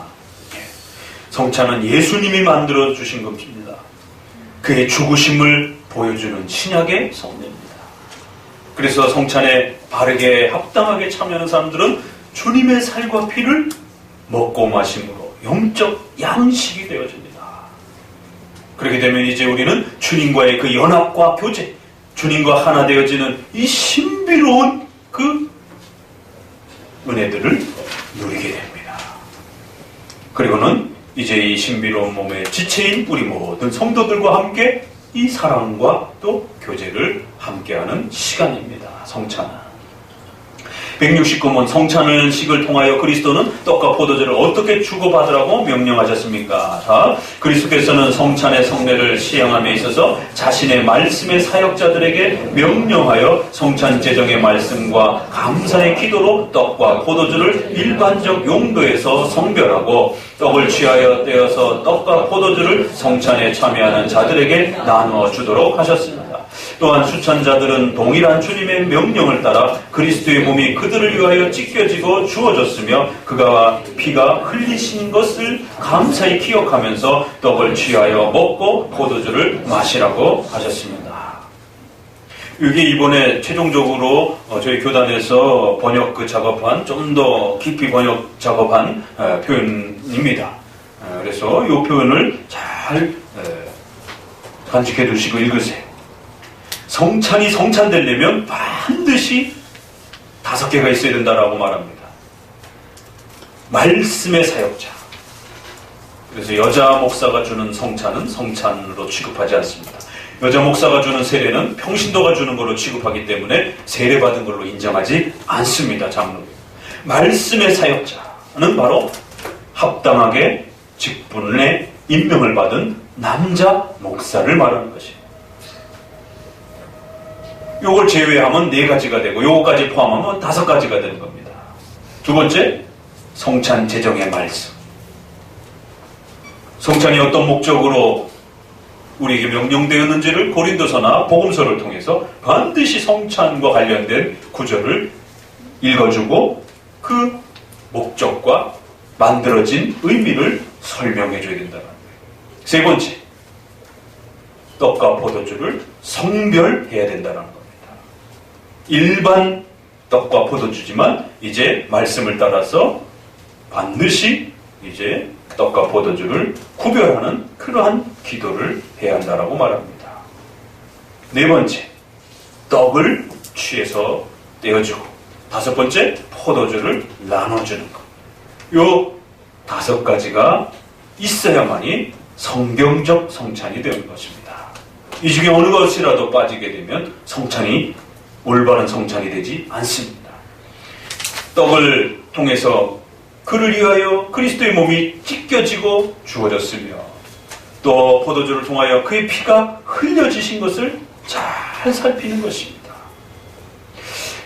성찬은 예수님이 만들어 주신 것입니다. 그의 죽으심을 보여주는 신약의 성례입니다. 그래서 성찬에 바르게 합당하게 참여하는 사람들은 주님의 살과 피를 먹고 마심으로 영적 양식이 되어집니다. 그렇게 되면 이제 우리는 주님과의 그 연합과 교제, 주님과 하나 되어지는 이 신비로운 신비로운 그 은혜들을 누리게 됩니다. 그리고는 이제 이 신비로운 몸의 지체인 우리 모든 성도들과 함께 이 사랑과 또 교제를 함께하는 시간입니다. 성찬은 169문 성찬을 식을 통하여 그리스도는 떡과 포도주를 어떻게 주고받으라고 명령하셨습니까? 자, 그리스도께서는 성찬의 성례를 시행함에 있어서 자신의 말씀의 사역자들에게 명령하여 성찬 제정의 말씀과 감사의 기도로 떡과 포도주를 일반적 용도에서 성별하고 떡을 취하여 떼어서 떡과 포도주를 성찬에 참여하는 자들에게 나누어 주도록 하셨습니다. 또한 수찬자들은 동일한 주님의 명령을 따라 그리스도의 몸이 그들을 위하여 찢겨지고 주어졌으며 그가 피가 흘리신 것을 감사히 기억하면서 떡을 취하여 먹고 포도주를 마시라고 하셨습니다. 이게 이번에 최종적으로 저희 교단에서 번역 작업한 좀 더 깊이 번역 작업한 표현입니다. 그래서 이 표현을 잘 간직해 두시고 읽으세요. 성찬이 성찬되려면 반드시 5개가 있어야 된다라고 말합니다. 말씀의 사역자. 그래서 여자 목사가 주는 성찬은 성찬으로 취급하지 않습니다. 여자 목사가 주는 세례는 평신도가 주는 걸로 취급하기 때문에 세례받은 걸로 인정하지 않습니다. 장로. 말씀의 사역자는 바로 합당하게 직분에 임명을 받은 남자 목사를 말하는 것이에요. 요걸 제외하면 4가지가 되고 요거까지 포함하면 5가지가 되는 겁니다. 두 번째, 성찬 제정의 말씀. 성찬이 어떤 목적으로 우리에게 명령되었는지를 고린도서나 복음서를 통해서 반드시 성찬과 관련된 구절을 읽어주고 그 목적과 만들어진 의미를 설명해 줘야 된다는 거예요. 세 번째, 떡과 포도주를 성별해야 된다는 겁니다. 일반 떡과 포도주지만 이제 말씀을 따라서 반드시 이제 떡과 포도주를 구별하는 그러한 기도를 해야 한다라고 말합니다. 네 번째, 떡을 취해서 떼어주고, 5번째, 포도주를 나눠주는 것. 요 5가지가 있어야만이 성경적 성찬이 되는 것입니다. 이 중에 어느 것이라도 빠지게 되면 성찬이 올바른 성찬이 되지 않습니다. 떡을 통해서 그를 위하여 그리스도의 몸이 찢겨지고 주어졌으며 또 포도주를 통하여 그의 피가 흘려지신 것을 잘 살피는 것입니다.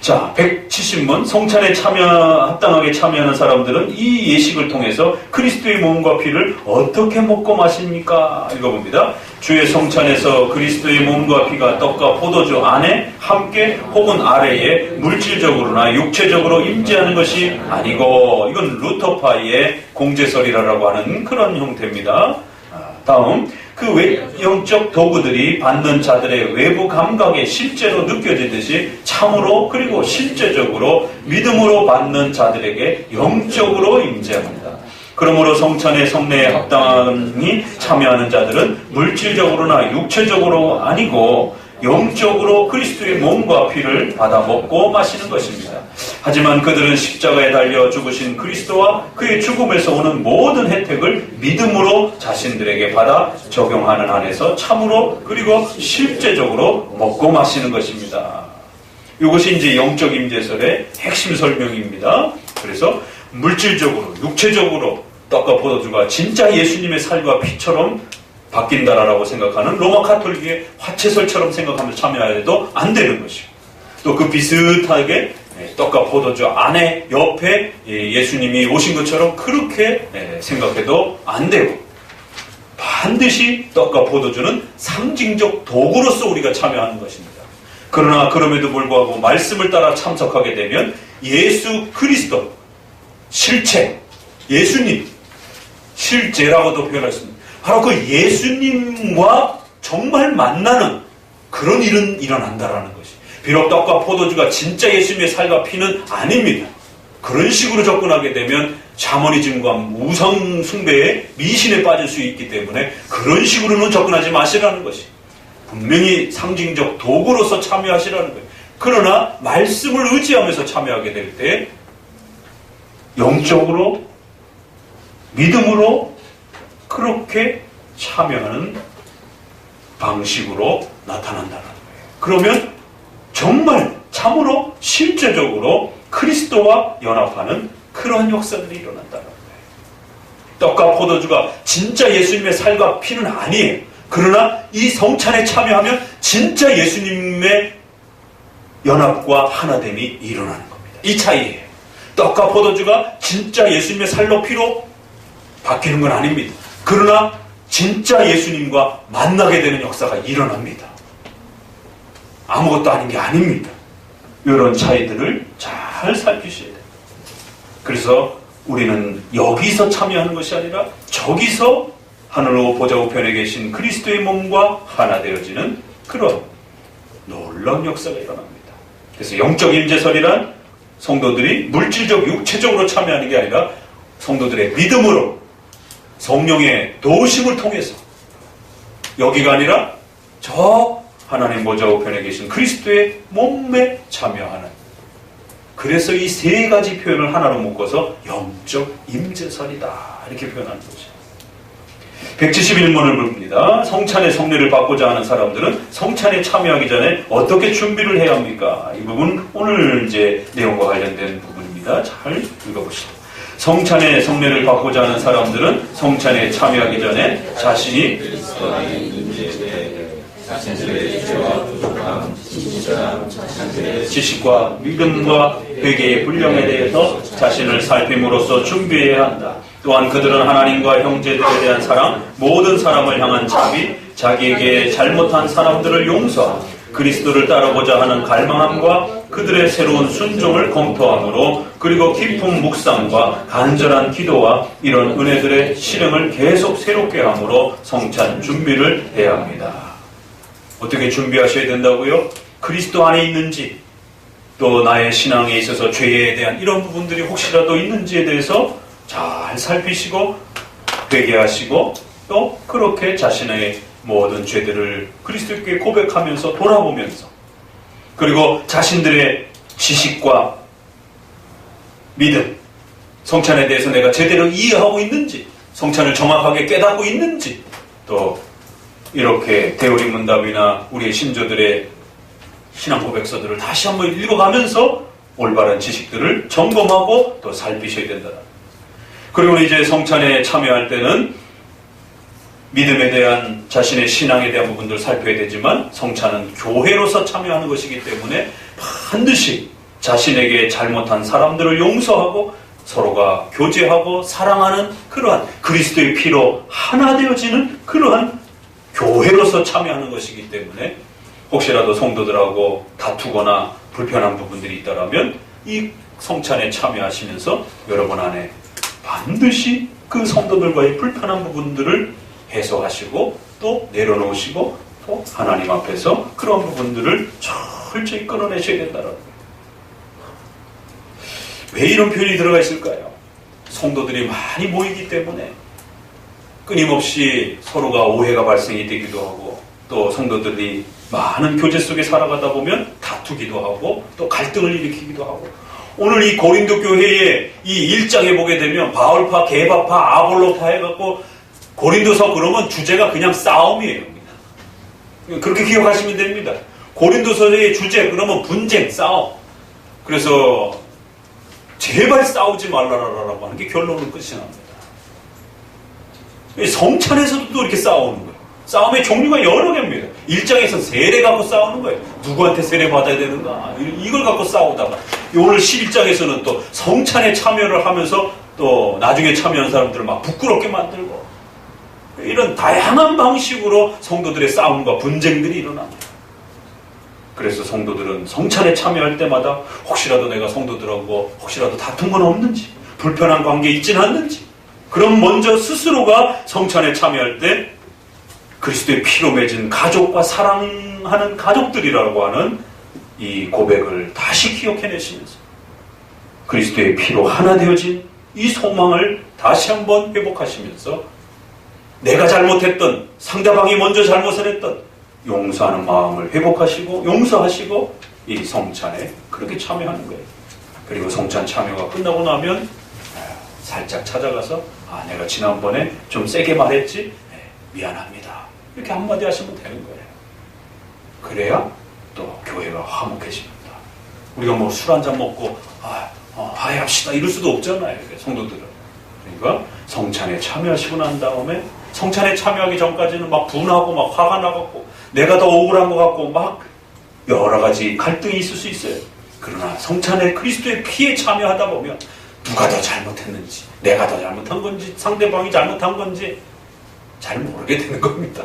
자, 170문 성찬에 합당하게 참여하는 사람들은 이 예식을 통해서 그리스도의 몸과 피를 어떻게 먹고 마십니까? 읽어봅니다. 주의 성찬에서 그리스도의 몸과 피가 떡과 포도주 안에 함께 혹은 아래에 물질적으로나 육체적으로 임재하는 것이 아니고, 이건 루터파이의 공제설이라고 하는 그런 형태입니다. 다음, 그 외형적 도구들이 받는 자들의 외부 감각에 실제로 느껴지듯이 참으로 그리고 실제적으로 믿음으로 받는 자들에게 영적으로 임재합니다. 그러므로 성찬의 성례에 합당히 참여하는 자들은 물질적으로나 육체적으로 아니고 영적으로 그리스도의 몸과 피를 받아 먹고 마시는 것입니다. 하지만 그들은 십자가에 달려 죽으신 그리스도와 그의 죽음에서 오는 모든 혜택을 믿음으로 자신들에게 받아 적용하는 안에서 참으로 그리고 실제적으로 먹고 마시는 것입니다. 이것이 이제 영적 임재설의 핵심 설명입니다. 그래서 물질적으로, 육체적으로 떡과 포도주가 진짜 예수님의 살과 피처럼 바뀐다라고 생각하는 로마 가톨릭의 화채설처럼 생각하면서 참여해도 안 되는 것이고, 또 그 비슷하게 떡과 포도주 안에 옆에 예수님이 오신 것처럼 그렇게 생각해도 안 되고, 반드시 떡과 포도주는 상징적 도구로서 우리가 참여하는 것입니다. 그러나 그럼에도 불구하고 말씀을 따라 참석하게 되면 예수 그리스도, 실체, 예수님, 실제라고도 표현할 수 있습니다. 바로 그 예수님과 정말 만나는 그런 일은 일어난다라는 것이. 비록 떡과 포도주가 진짜 예수님의 살과 피는 아닙니다. 그런 식으로 접근하게 되면 샤머니즘과 우상 숭배의 미신에 빠질 수 있기 때문에 그런 식으로는 접근하지 마시라는 것이. 분명히 상징적 도구로서 참여하시라는 거예요. 그러나 말씀을 의지하면서 참여하게 될 때 영적으로 믿음으로 그렇게 참여하는 방식으로 나타난다는 거예요. 그러면 정말 참으로 실제적으로 그리스도와 연합하는 그러한 역사들이 일어난다는 거예요. 떡과 포도주가 진짜 예수님의 살과 피는 아니에요. 그러나 이 성찬에 참여하면 진짜 예수님의 연합과 하나됨이 일어나는 겁니다. 이 차이예요. 떡과 포도주가 진짜 예수님의 살로 피로 바뀌는 건 아닙니다. 그러나 진짜 예수님과 만나게 되는 역사가 일어납니다. 아무것도 아닌 게 아닙니다. 이런 차이들을 잘 살피셔야 돼요. 그래서 우리는 여기서 참여하는 것이 아니라 저기서 하늘로 보좌 우편에 계신 그리스도의 몸과 하나 되어지는 그런 놀라운 역사가 일어납니다. 그래서 영적 임재설이란 성도들이 물질적, 육체적으로 참여하는 게 아니라 성도들의 믿음으로 성령의 도우심을 통해서 여기가 아니라 저 하나님 보좌 우편에 계신 그리스도의 몸에 참여하는, 그래서 이 세 가지 표현을 하나로 묶어서 영적 임재설이다 이렇게 표현하는 거죠. 171문을 봅니다. 성찬의 성례를 받고자 하는 사람들은 성찬에 참여하기 전에 어떻게 준비를 해야 합니까? 이 부분 오늘 이제 내용과 관련된 부분입니다. 잘 읽어보시죠. 성찬의 성례를 받고자 하는 사람들은 성찬에 참여하기 전에 자신이 지식과 믿음과 회개의 분량에 대해서 자신을 살핌으로써 준비해야 한다. 또한 그들은 하나님과 형제들에 대한 사랑, 모든 사람을 향한 자비, 자기에게 잘못한 사람들을 용서하고 그리스도를 따르고자 하는 갈망함과 그들의 새로운 순종을 검토함으로, 그리고 깊은 묵상과 간절한 기도와 이런 은혜들의 실행을 계속 새롭게 함으로 성찬 준비를 해야 합니다. 어떻게 준비하셔야 된다고요? 그리스도 안에 있는지, 또 나의 신앙에 있어서 죄에 대한 이런 부분들이 혹시라도 있는지에 대해서 잘 살피시고 회개하시고, 또 그렇게 자신의 모든 죄들을 그리스도께 고백하면서 돌아보면서, 그리고 자신들의 지식과 믿음, 성찬에 대해서 내가 제대로 이해하고 있는지, 성찬을 정확하게 깨닫고 있는지, 또 이렇게 대우리문답이나 우리의 신조들의 신앙 고백서들을 다시 한번 읽어가면서 올바른 지식들을 점검하고 또 살피셔야 된다. 그리고 이제 성찬에 참여할 때는 믿음에 대한, 자신의 신앙에 대한 부분들을 살펴야 되지만, 성찬은 교회로서 참여하는 것이기 때문에 반드시 자신에게 잘못한 사람들을 용서하고 서로가 교제하고 사랑하는 그러한 그리스도의 피로 하나 되어지는 그러한 교회로서 참여하는 것이기 때문에, 혹시라도 성도들하고 다투거나 불편한 부분들이 있다면 이 성찬에 참여하시면서 여러분 안에 반드시 그 성도들과의 불편한 부분들을 해소하시고 또 내려놓으시고 또 하나님 앞에서 그런 부분들을 철저히 끊어내셔야 된다는 거예요. 왜 이런 표현이 들어가 있을까요? 성도들이 많이 모이기 때문에 끊임없이 서로가 오해가 발생이 되기도 하고, 또 성도들이 많은 교제 속에 살아가다 보면 다투기도 하고 또 갈등을 일으키기도 하고, 오늘 이 고린도 교회의 이 1장에 보게 되면 바울파, 게바파, 아볼로파 해갖고 고린도서 그러면 주제가 그냥 싸움이에요. 그렇게 기억하시면 됩니다. 고린도서의 주제 그러면 분쟁, 싸움. 그래서 제발 싸우지 말라라고 하는 게 결론은 끝이 납니다. 성찬에서도 또 이렇게 싸우는 거예요. 싸움의 종류가 여러 개입니다. 1장에서 세례 갖고 싸우는 거예요. 누구한테 세례 받아야 되는가, 이걸 갖고 싸우다가 오늘 11장에서는 또 성찬에 참여를 하면서 또 나중에 참여한 사람들을 막 부끄럽게 만들고, 이런 다양한 방식으로 성도들의 싸움과 분쟁들이 일어납니다. 그래서 성도들은 성찬에 참여할 때마다 혹시라도 내가 성도들하고 혹시라도 다툰 건 없는지, 불편한 관계 있지는 않는지, 그럼 먼저 스스로가 성찬에 참여할 때 그리스도의 피로 맺은 가족과 사랑하는 가족들이라고 하는 이 고백을 다시 기억해내시면서 그리스도의 피로 하나 되어진 이 소망을 다시 한번 회복하시면서 내가 잘못했던, 상대방이 먼저 잘못을 했던 용서하는 마음을 회복하시고 용서하시고 이 성찬에 그렇게 참여하는 거예요. 그리고 성찬 참여가 끝나고 나면 살짝 찾아가서 내가 지난번에 좀 세게 말했지? 미안합니다. 이렇게 한마디 하시면 되는 거예요. 그래야 또 교회가 화목해집니다. 우리가 뭐 술 한잔 먹고 화해합시다 이럴 수도 없잖아요. 성도들은. 그러니까 성찬에 참여하시고 난 다음에 성찬에 참여하기 전까지는 막 분하고 막 화가 나갖고 내가 더 억울한 것 같고 막 여러 가지 갈등이 있을 수 있어요. 그러나 성찬에 그리스도의 피에 참여하다 보면 누가 더 잘못했는지, 내가 더 잘못한 건지, 상대방이 잘못한 건지 잘 모르게 되는 겁니다.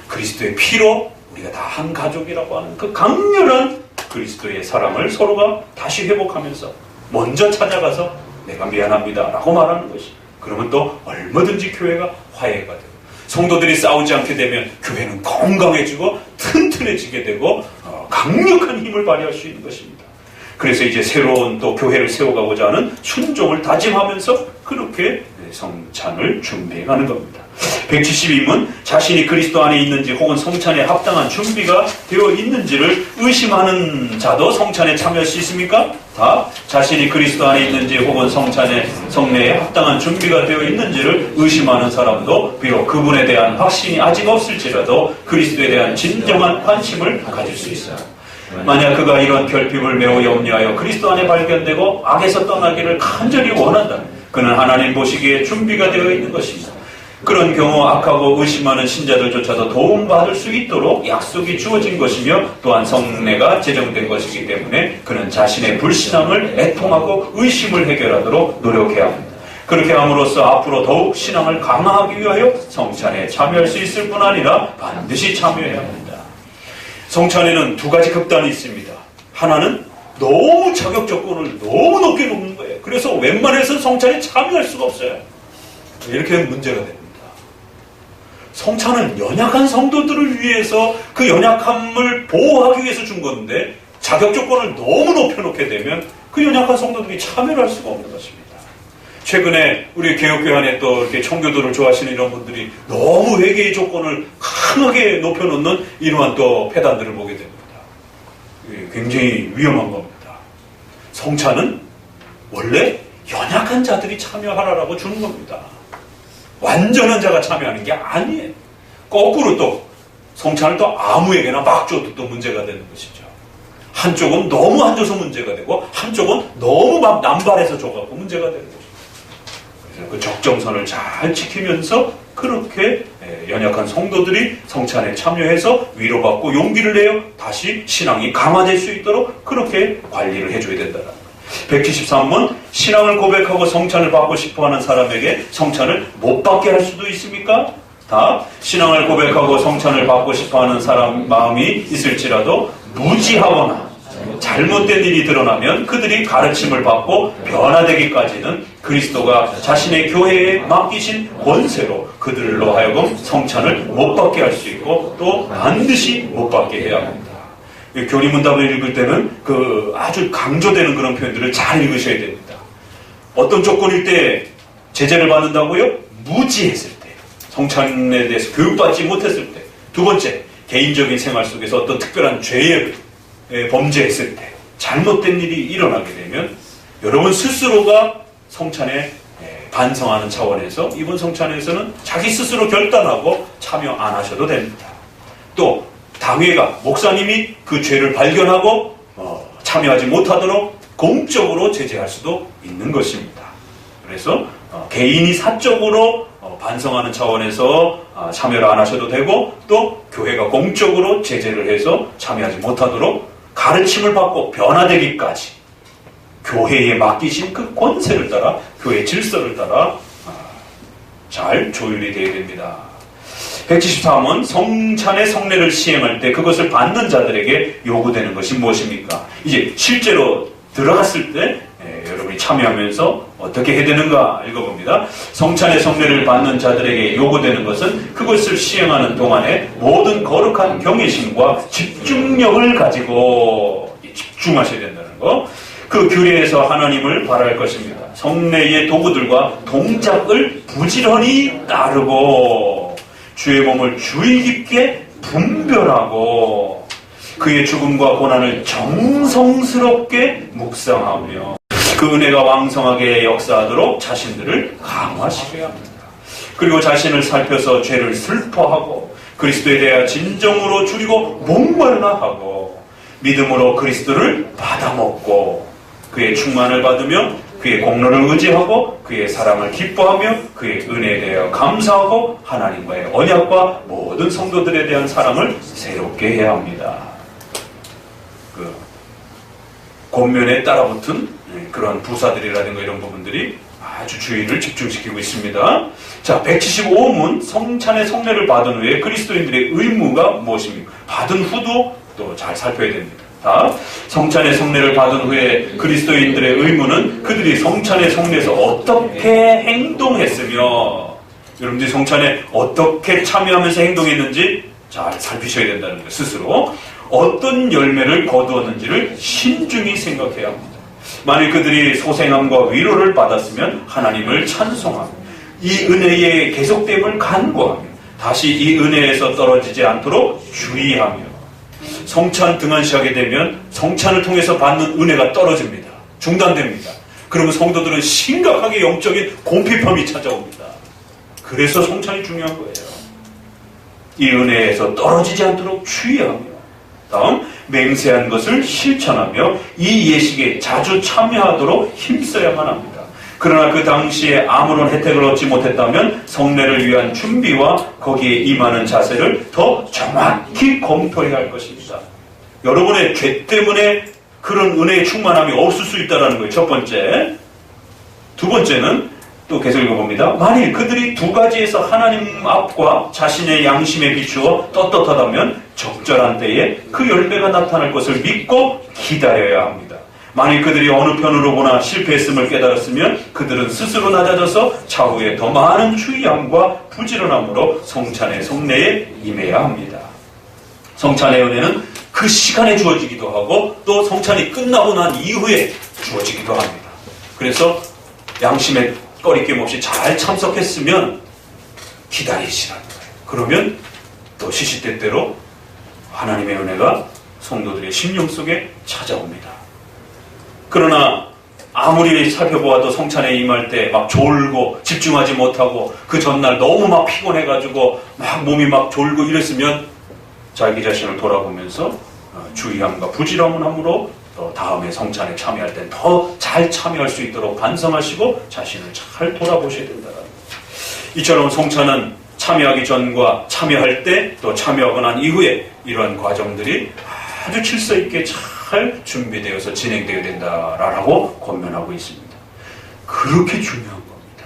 그리스도의 피로 우리가 다 한 가족이라고 하는 그 강렬한 그리스도의 사랑을 서로가 다시 회복하면서 먼저 찾아가서 내가 미안합니다 라고 말하는 것이, 그러면 또 얼마든지 교회가 화해가 되고 성도들이 싸우지 않게 되면 교회는 건강해지고 튼튼해지게 되고 강력한 힘을 발휘할 수 있는 것입니다. 그래서 이제 새로운 또 교회를 세워가고자 하는 순종을 다짐하면서 그렇게 성찬을 준비해가는 겁니다. 172문, 자신이 그리스도 안에 있는지 혹은 성찬에 합당한 준비가 되어 있는지를 의심하는 자도 성찬에 참여할 수 있습니까? 답, 자신이 그리스도 안에 있는지 혹은 성례에 합당한 준비가 되어 있는지를 의심하는 사람도 비록 그분에 대한 확신이 아직 없을지라도 그리스도에 대한 진정한 관심을 가질 수 있어요. 만약 그가 이런 결핍을 매우 염려하여 그리스도 안에 발견되고 악에서 떠나기를 간절히 원한다, 그는 하나님 보시기에 준비가 되어 있는 것입니다. 그런 경우 악하고 의심하는 신자들조차도 도움받을 수 있도록 약속이 주어진 것이며 또한 성례가 제정된 것이기 때문에 그는 자신의 불신앙을 애통하고 의심을 해결하도록 노력해야 합니다. 그렇게 함으로써 앞으로 더욱 신앙을 강화하기 위하여 성찬에 참여할 수 있을 뿐 아니라 반드시 참여해야 합니다. 성찬에는 두 가지 극단이 있습니다. 하나는 너무 자격 조건을 너무 높게 놓는 거예요. 그래서 웬만해서 성찬에 참여할 수가 없어요. 이렇게 하면 문제가 됩니다. 성찬은 연약한 성도들을 위해서 그 연약함을 보호하기 위해서 준 건데 자격 조건을 너무 높여놓게 되면 그 연약한 성도들이 참여를 할 수가 없는 것입니다. 최근에 우리 개혁교회 안에 또 이렇게 청교도를 좋아하시는 이런 분들이 너무 회개의 조건을 강하게 높여놓는 이러한 또 폐단들을 보게 됩니다. 굉장히 위험한 겁니다. 성찬은 원래 연약한 자들이 참여하라고 주는 겁니다. 완전한 자가 참여하는 게 아니에요. 거꾸로 또 성찬을 또 아무에게나 막 줘도 또 문제가 되는 것이죠. 한쪽은 너무 안 줘서 문제가 되고 한쪽은 너무 막 남발해서 줘갖고 문제가 되는 것이죠. 그래서 그 적정선을 잘 지키면서 그렇게 연약한 성도들이 성찬에 참여해서 위로받고 용기를 내어 다시 신앙이 강화될 수 있도록 그렇게 관리를 해줘야 된다는 거예요. 173문, 신앙을 고백하고 성찬을 받고 싶어하는 사람에게 성찬을 못 받게 할 수도 있습니까? 답, 신앙을 고백하고 성찬을 받고 싶어하는 사람 마음이 있을지라도 무지하거나 잘못된 일이 드러나면 그들이 가르침을 받고 변화되기까지는 그리스도가 자신의 교회에 맡기신 권세로 그들로 하여금 성찬을 못 받게 할 수 있고 또 반드시 못 받게 해야 합니다. 교리문답을 읽을 때는 그 아주 강조되는 그런 표현들을 잘 읽으셔야 됩니다. 어떤 조건일 때 제재를 받는다고요? 무지했을 때, 성찬에 대해서 교육받지 못했을 때. 두 번째, 개인적인 생활 속에서 어떤 특별한 죄에 범죄했을 때, 잘못된 일이 일어나게 되면 여러분 스스로가 성찬에 반성하는 차원에서 이번 성찬에서는 자기 스스로 결단하고 참여 안 하셔도 됩니다. 또 당회가, 목사님이 그 죄를 발견하고 참여하지 못하도록 공적으로 제재할 수도 있는 것입니다. 그래서 개인이 사적으로 반성하는 차원에서 참여를 안 하셔도 되고 또 교회가 공적으로 제재를 해서 참여하지 못하도록 가르침을 받고 변화되기까지 교회에 맡기신 그 권세를 따라 교회 질서를 따라 잘 조율이 되어야 됩니다. 173은 성찬의 성례를 시행할 때 그것을 받는 자들에게 요구되는 것이 무엇입니까? 이제 실제로 들어갔을 때 여러분이 참여하면서 어떻게 해야 되는가 읽어봅니다. 성찬의 성례를 받는 자들에게 요구되는 것은 그것을 시행하는 동안에 모든 거룩한 경외심과 집중력을 가지고 집중하셔야 된다는 거. 그 규례에서 하나님을 바랄 것입니다. 성례의 도구들과 동작을 부지런히 따르고 주의 몸을 주의 깊게 분별하고 그의 죽음과 고난을 정성스럽게 묵상하며 그 은혜가 왕성하게 역사하도록 자신들을 강화시켜야 합니다. 그리고 자신을 살펴서 죄를 슬퍼하고 그리스도에 대하여 진정으로 줄이고 목말라 하고 믿음으로 그리스도를 받아먹고 그의 충만을 받으며 그의 공로를 의지하고 그의 사랑을 기뻐하며 그의 은혜에 대하여 감사하고 하나님과의 언약과 모든 성도들에 대한 사랑을 새롭게 해야 합니다. 그 곤면에 따라붙은 그런 부사들이라든가 이런 부분들이 아주 주의를 집중시키고 있습니다. 자, 175문 성찬의 성례를 받은 후에 그리스도인들의 의무가 무엇입니까? 받은 후도 또 잘 살펴야 됩니다. 자, 성찬의 성례를 받은 후에 그리스도인들의 의무는 그들이 성찬의 성례에서 어떻게 행동했으며 여러분들이 성찬에 어떻게 참여하면서 행동했는지 잘 살피셔야 된다는 거예요. 스스로 어떤 열매를 거두었는지를 신중히 생각해야 합니다. 만일 그들이 소생함과 위로를 받았으면 하나님을 찬송하며 이 은혜의 계속됨을 간구하며 다시 이 은혜에서 떨어지지 않도록 주의하며 성찬 등한시하게 되면 성찬을 통해서 받는 은혜가 떨어집니다. 중단됩니다. 그러면 성도들은 심각하게 영적인 곰핍함이 찾아옵니다. 그래서 성찬이 중요한 거예요. 이 은혜에서 떨어지지 않도록 주의하며 다음 맹세한 것을 실천하며 이 예식에 자주 참여하도록 힘써야만 합니다. 그러나 그 당시에 아무런 혜택을 얻지 못했다면 성례를 위한 준비와 거기에 임하는 자세를 더 정확히 검토해야 할 것입니다. 여러분의 죄 때문에 그런 은혜의 충만함이 없을 수 있다는 거예요. 첫 번째. 두 번째는 또 계속 읽어봅니다. 만일 그들이 두 가지에서 하나님 앞과 자신의 양심에 비추어 떳떳하다면 적절한 때에 그 열매가 나타날 것을 믿고 기다려야 합니다. 만일 그들이 어느 편으로 보나 실패했음을 깨달았으면 그들은 스스로 낮아져서 차후에 더 많은 주의함과 부지런함으로 성찬의 성례에 임해야 합니다. 성찬의 은혜는 그 시간에 주어지기도 하고 또 성찬이 끝나고 난 이후에 주어지기도 합니다. 그래서 양심에 꺼리낌 없이 잘 참석했으면 기다리시라는 거예요. 그러면 또 시시때때로 하나님의 은혜가 성도들의 심령 속에 찾아옵니다. 그러나 아무리 살펴보아도 성찬에 임할 때 막 졸고 집중하지 못하고 그 전날 너무 막 피곤해가지고 막 몸이 막 졸고 이랬으면 자기 자신을 돌아보면서 주의함과 부지런함으로 또 다음에 성찬에 참여할 땐 더 잘 참여할 수 있도록 반성하시고 자신을 잘 돌아보셔야 된다는 거예요. 이처럼 성찬은 참여하기 전과 참여할 때 또 참여하고 난 이후에 이러한 과정들이 아주 질서 있게 잘 준비되어서 진행되어야 된다라고 권면하고 있습니다. 그렇게 중요한 겁니다.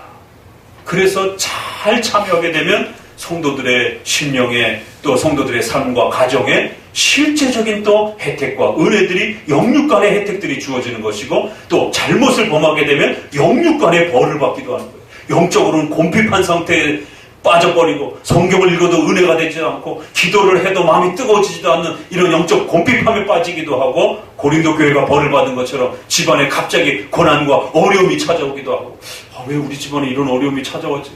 그래서 잘 참여하게 되면 성도들의 심령에 또 성도들의 삶과 가정에 실제적인 또 혜택과 은혜들이 영육간의 혜택들이 주어지는 것이고 또 잘못을 범하게 되면 영육간의 벌을 받기도 하는 거예요. 영적으로는 곰핍한 상태에 빠져버리고 성경을 읽어도 은혜가 되지 않고 기도를 해도 마음이 뜨거워지지도 않는 이런 영적 곰핍함에 빠지기도 하고 고린도 교회가 벌을 받은 것처럼 집안에 갑자기 고난과 어려움이 찾아오기도 하고 왜 우리 집안에 이런 어려움이 찾아왔지?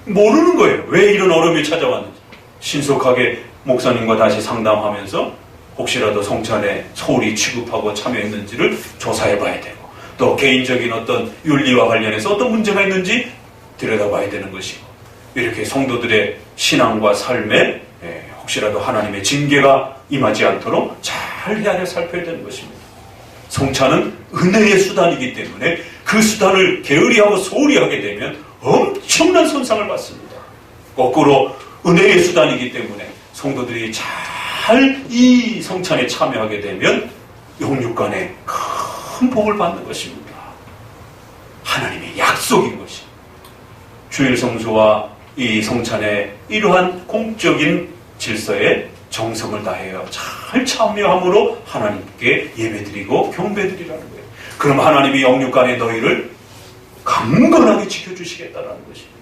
모르는 거예요. 왜 이런 어려움이 찾아왔는지. 신속하게 목사님과 다시 상담하면서 혹시라도 성찬에 소홀히 취급하고 참여했는지를 조사해 봐야 되고 또 개인적인 어떤 윤리와 관련해서 어떤 문제가 있는지 들여다봐야 되는 것이고 이렇게 성도들의 신앙과 삶에 혹시라도 하나님의 징계가 임하지 않도록 잘 헤아려 살펴야 되는 것입니다. 성찬은 은혜의 수단이기 때문에 그 수단을 게으리하고 소홀히 하게 되면 엄청난 손상을 받습니다. 거꾸로 은혜의 수단이기 때문에 성도들이 잘 이 성찬에 참여하게 되면 영육간에 큰 복을 받는 것입니다. 하나님의 약속인 것입니다. 주일 성수와 이 성찬의 이러한 공적인 질서에 정성을 다하여 잘 참여함으로 하나님께 예배드리고 경배드리라는 거예요. 그럼 하나님이 영육간의 너희를 강건하게 지켜주시겠다는 것입니다.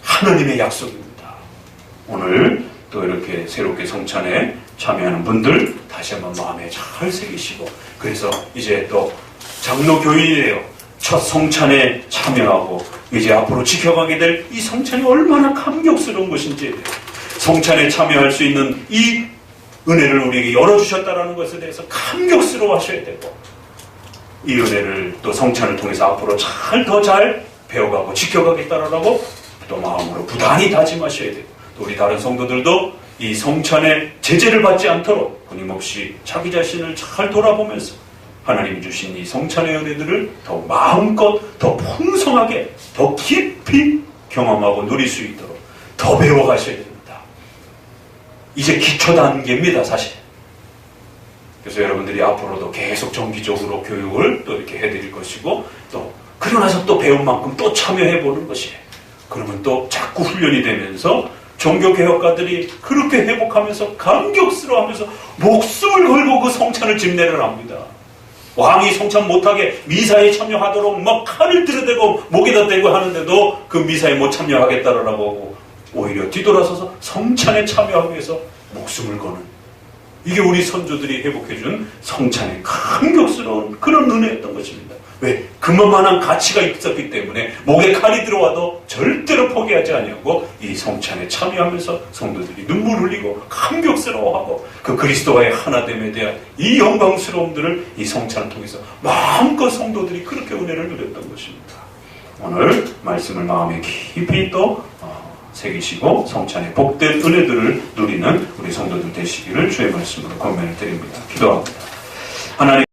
하나님의 약속입니다. 오늘 또 이렇게 새롭게 성찬에 참여하는 분들 다시 한번 마음에 잘 새기시고 그래서 이제 또 장로교인이에요. 첫 성찬에 참여하고 이제 앞으로 지켜가게 될 이 성찬이 얼마나 감격스러운 것인지 성찬에 참여할 수 있는 이 은혜를 우리에게 열어주셨다는 것에 대해서 감격스러워 하셔야 되고, 이 은혜를 또 성찬을 통해서 앞으로 더 잘 배워가고 지켜가겠다라고 또 마음으로 부단히 다짐하셔야 되고, 또 우리 다른 성도들도 이 성찬의 제재를 받지 않도록 끊임없이 자기 자신을 잘 돌아보면서 하나님이 주신 이 성찬의 은혜들을 더 마음껏, 더 풍성하게, 더 깊이 경험하고 누릴 수 있도록 더 배워가셔야 됩니다. 이제 기초 단계입니다, 사실. 그래서 여러분들이 앞으로도 계속 정기적으로 교육을 또 이렇게 해드릴 것이고, 또 그러고 나서 또 배운 만큼 또 참여해보는 것이에요. 그러면 또 자꾸 훈련이 되면서 종교개혁가들이 그렇게 회복하면서 감격스러워하면서 목숨을 걸고 그 성찬을 집례를 합니다. 왕이 성찬 못하게 미사에 참여하도록 막 칼을 들여대고 목에다 대고 하는데도 그 미사에 못 참여하겠다라고 하고 오히려 뒤돌아서서 성찬에 참여하기 위해서 목숨을 거는, 이게 우리 선조들이 회복해준 성찬의 감격스러운 그런 은혜였던 것입니다. 왜? 그만한 가치가 있었기 때문에 목에 칼이 들어와도 절대로 포기하지 아니하고 이 성찬에 참여하면서 성도들이 눈물 흘리고 감격스러워하고 그 그리스도와의 하나됨에 대한 이 영광스러움들을 이 성찬을 통해서 마음껏 성도들이 그렇게 은혜를 누렸던 것입니다. 오늘 말씀을 마음에 깊이 또 새기시고 성찬의 복된 은혜들을 누리는 우리 성도들 되시기를 주의 말씀으로 권면을 드립니다. 기도합니다. 하나님